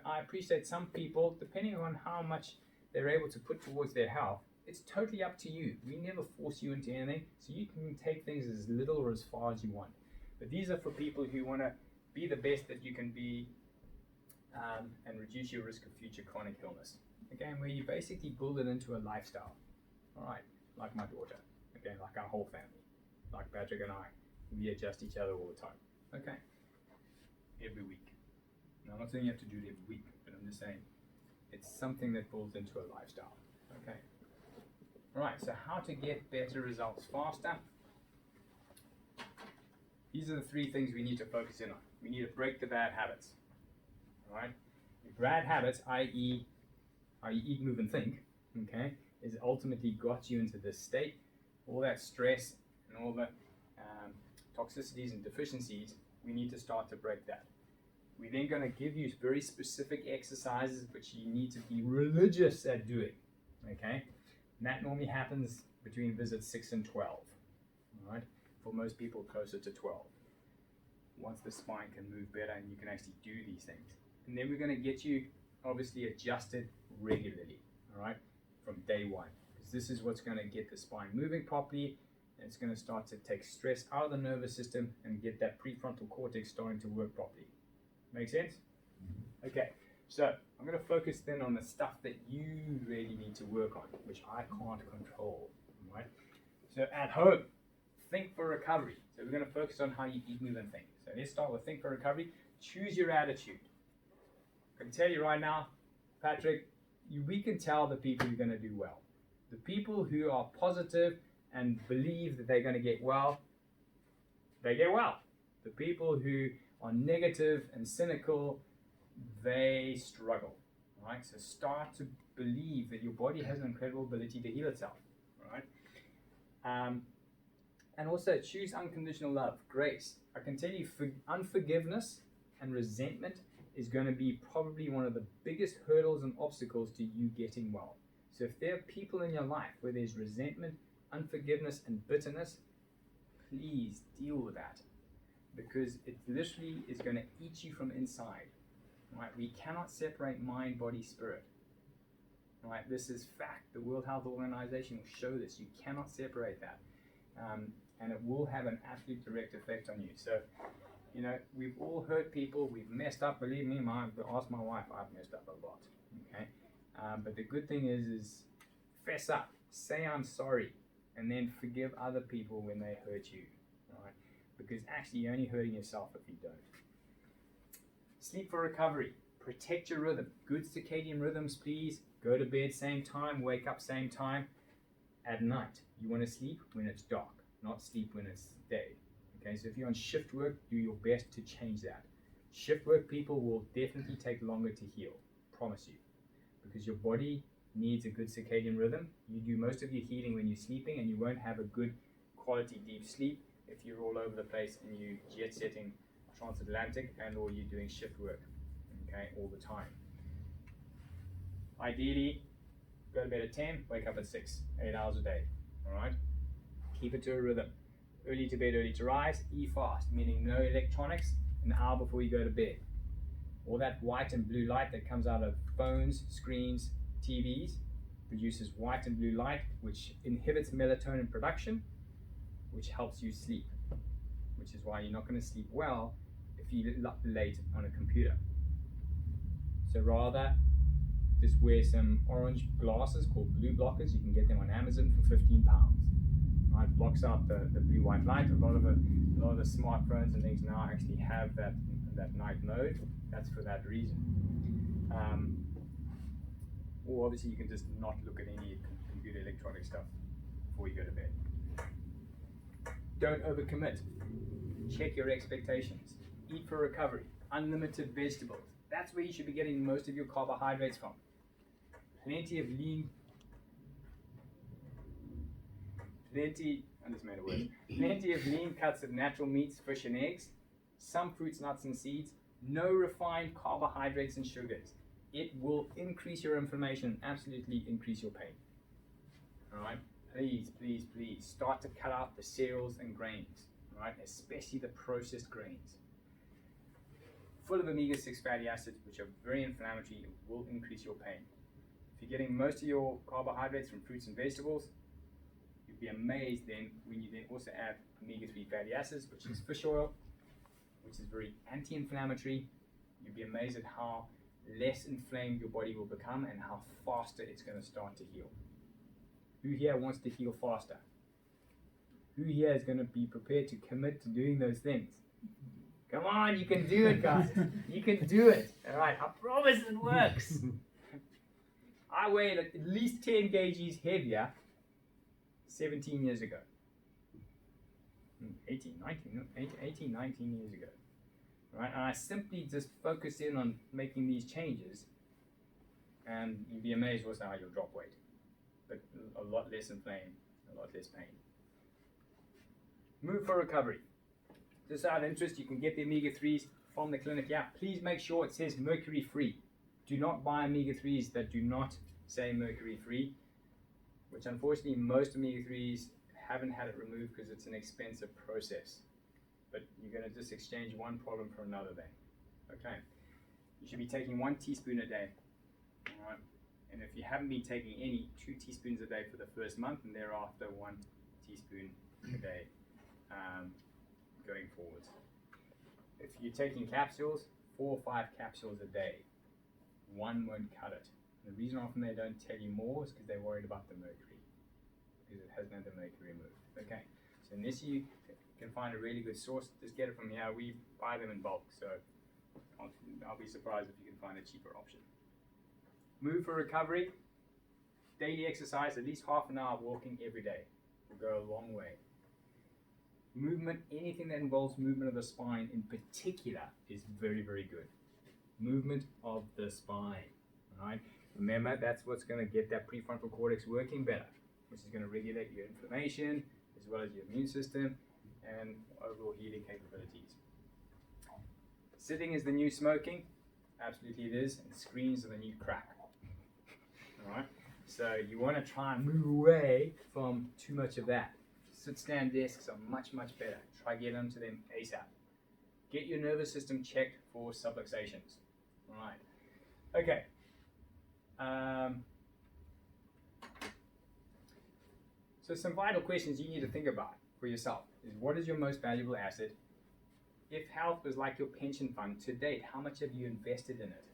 I appreciate some people, depending on how much they're able to put towards their health, it's totally up to you. We never force you into anything, so you can take things as little or as far as you want. But these are for people who want to be the best that you can be, and reduce your risk of future chronic illness. Again, where you basically build it into a lifestyle. All right, like my daughter. Again, like our whole family. Like Patrick and I. We adjust each other all the time. Okay? Every week. Now, I'm not saying you have to do it every week, but I'm just saying it's something that builds into a lifestyle. Okay? Alright, so how to get better results faster? These are the 3 things we need to focus in on. We need to break the bad habits. Alright? The bad habits, i.e. how you eat, move, and think, okay, is ultimately got you into this state. All that stress and all the toxicities and deficiencies, we need to start to break that. We're then going to give you very specific exercises which you need to be religious at doing. okay? And that normally happens between visits 6 and 12, all right? For most people, closer to 12. Once the spine can move better and you can actually do these things. And then we're going to get you obviously adjusted regularly, all right, from day one. Because this is what's going to get the spine moving properly, and it's going to start to take stress out of the nervous system and get that prefrontal cortex starting to work properly. Make sense? Okay, so I'm going to focus then on the stuff that you really need to work on, which I can't control, all right? So at home, think for recovery. So we're going to focus on how you eat, move, and think. So let's start with think for recovery. Choose your attitude. I can tell you right now, Patrick, we can tell the people who are going to do well. The people who are positive and believe that they're going to get well, they get well. The people who are negative and cynical, they struggle. Right? So start to believe that your body has an incredible ability to heal itself. Right? And also choose unconditional love, grace. I can tell you, unforgiveness and resentment is going to be probably one of the biggest hurdles and obstacles to you getting well. So if there are people in your life where there's resentment, unforgiveness, and bitterness, please deal with that, because it literally is going to eat you from inside. Right? We cannot separate mind, body, spirit. Right? This is fact. The World Health Organization will show this. You cannot separate that. And it will have an absolute direct effect on you. So, you know, we've all hurt people. We've messed up. Believe me, ask my wife. I've messed up a lot. Okay, but the good thing is fess up, say I'm sorry, and then forgive other people when they hurt you. Right? Because actually, you're only hurting yourself if you don't. Sleep for recovery. Protect your rhythm. Good circadian rhythms, please. Go to bed same time. Wake up same time. At night, you want to sleep when it's dark, not sleep when it's day. Okay, so if you're on shift work, do your best to change that. Shift work people will definitely take longer to heal, promise you, because your body needs a good circadian rhythm. You do most of your healing when you're sleeping, and you won't have a good quality deep sleep if you're all over the place and you jet setting transatlantic and or you're doing shift work, okay, all the time. Ideally, go to bed at 10, wake up at 6, 8 hours a day, all right? Keep it to a rhythm. Early to bed, early to rise, eat fast, meaning no electronics an hour before you go to bed. All that white and blue light that comes out of phones, screens, TVs, produces white and blue light, which inhibits melatonin production, which helps you sleep, which is why you're not going to sleep well if you're up late on a computer. So rather, just wear some orange glasses called blue blockers. You can get them on Amazon for £15. Right, it blocks out the blue-white light. A lot of the smartphones and things now actually have that night mode. That's for that reason. Or obviously you can just not look at any computer electronic stuff before you go to bed. Don't overcommit. Check your expectations. Eat for recovery. Unlimited vegetables. That's where you should be getting most of your carbohydrates from. Plenty of lean cuts of natural meats, fish and eggs, some fruits, nuts and seeds, no refined carbohydrates and sugars. It will increase your inflammation, absolutely increase your pain. Alright? Please, please, please start to cut out the cereals and grains, right? Especially the processed grains. Full of omega-6 fatty acids, which are very inflammatory, it will increase your pain. If you're getting most of your carbohydrates from fruits and vegetables, you'd be amazed then when you then also add omega-3 fatty acids, which is fish oil, which is very anti-inflammatory. You'd be amazed at how less inflamed your body will become and how faster it's going to start to heal. Who here wants to heal faster? Who here is going to be prepared to commit to doing those things? Come on, you can do it, guys. You can do it. All right, I promise it works. I weighed at least 10 kgs heavier 17 years ago. 18, 19 years ago. Right? And I simply just focused in on making these changes, and you'd be amazed what's how you'll drop weight. But a lot less inflamed, a lot less pain. Move for recovery. Just out of interest, you can get the omega-3s from the clinic. Yeah, please make sure it says mercury-free. Do not buy omega-3s that do not say mercury-free. which unfortunately most omega-3s haven't had it removed because it's an expensive process. But you're going to just exchange one problem for another then. Okay. You should be taking 1 teaspoon a day. All right. And if you haven't been taking any, 2 teaspoons a day for the first month, and thereafter 1 teaspoon a day going forwards. If you're taking capsules, 4 or 5 capsules a day. 1 won't cut it. The reason often they don't tell you more is because they're worried about the mercury, because it hasn't had the mercury removed. Okay, so unless you can find a really good source, just get it from here. We buy them in bulk, so I'll be surprised if you can find a cheaper option. Move for recovery. Daily exercise, at least half an hour walking every day will go a long way. Movement, anything that involves movement of the spine in particular is very, very good. Movement of the spine, all right? Remember, that's what's going to get that prefrontal cortex working better, which is going to regulate your inflammation as well as your immune system and overall healing capabilities. Sitting is the new smoking. Absolutely it is. And screens are the new crack. All right? So you want to try and move away from too much of that. Sit-stand desks are much, much better. Try get them to them ASAP. Get your nervous system checked for subluxations. All right. Okay. So some vital questions you need to think about for yourself is, what is your most valuable asset? If health was like your pension fund to date, how much have you invested in it?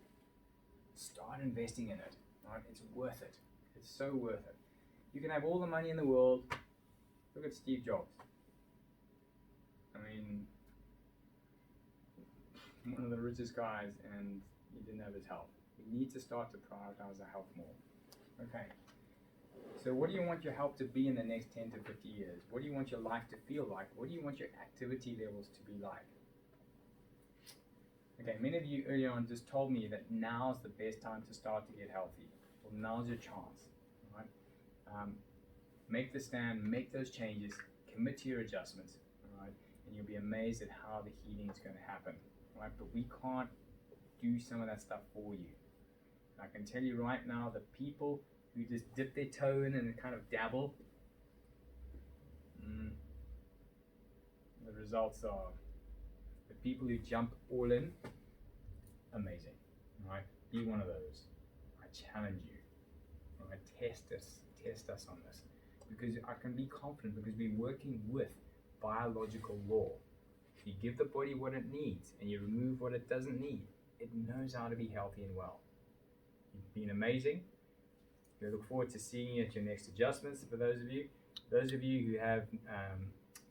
Start investing in it. Right? It's worth it. It's so worth it. You can have all the money in the world. Look at Steve Jobs. I mean, one of the richest guys, and he didn't have his health. We need to start to prioritize our health more. Okay. So what do you want your health to be in the next 10 to 50 years? What do you want your life to feel like? What do you want your activity levels to be like? Okay, many of you earlier on just told me that now's the best time to start to get healthy. Well, now's your chance. Right? Make the stand, make those changes, commit to your adjustments, right? And you'll be amazed at how the healing is going to happen. Right? But we can't do some of that stuff for you. I can tell you right now, the people who just dip their toe in and kind of dabble, the results are, the people who jump all in, amazing, right? Be one of those. I challenge you, right? Test us on this, because I can be confident, because we're working with biological law. If you give the body what it needs and you remove what it doesn't need, it knows how to be healthy and well. You've been amazing. I look forward to seeing you at your next adjustments. For those of you who have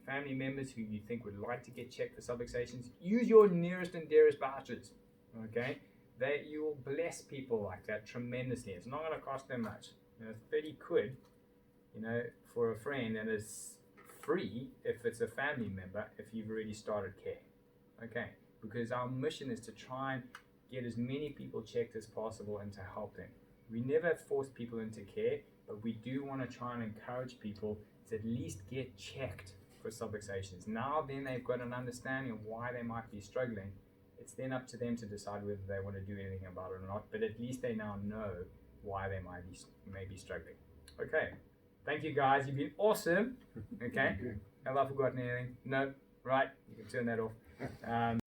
family members who you think would like to get checked for subluxations, use your nearest and dearest vouchers. Okay, you will bless people like that tremendously. It's not going to cost them much. 30 quid, for a friend, and it's free if it's a family member if you've already started care. Okay, because our mission is to try and get as many people checked as possible and to help them. We never force people into care, but we do want to try and encourage people to at least get checked for subluxations. Now then they've got an understanding of why they might be struggling. It's then up to them to decide whether they want to do anything about it or not, but at least they now know why they may be struggling. Okay, thank you guys, you've been awesome. Okay, have I forgotten anything? No, right, you can turn that off.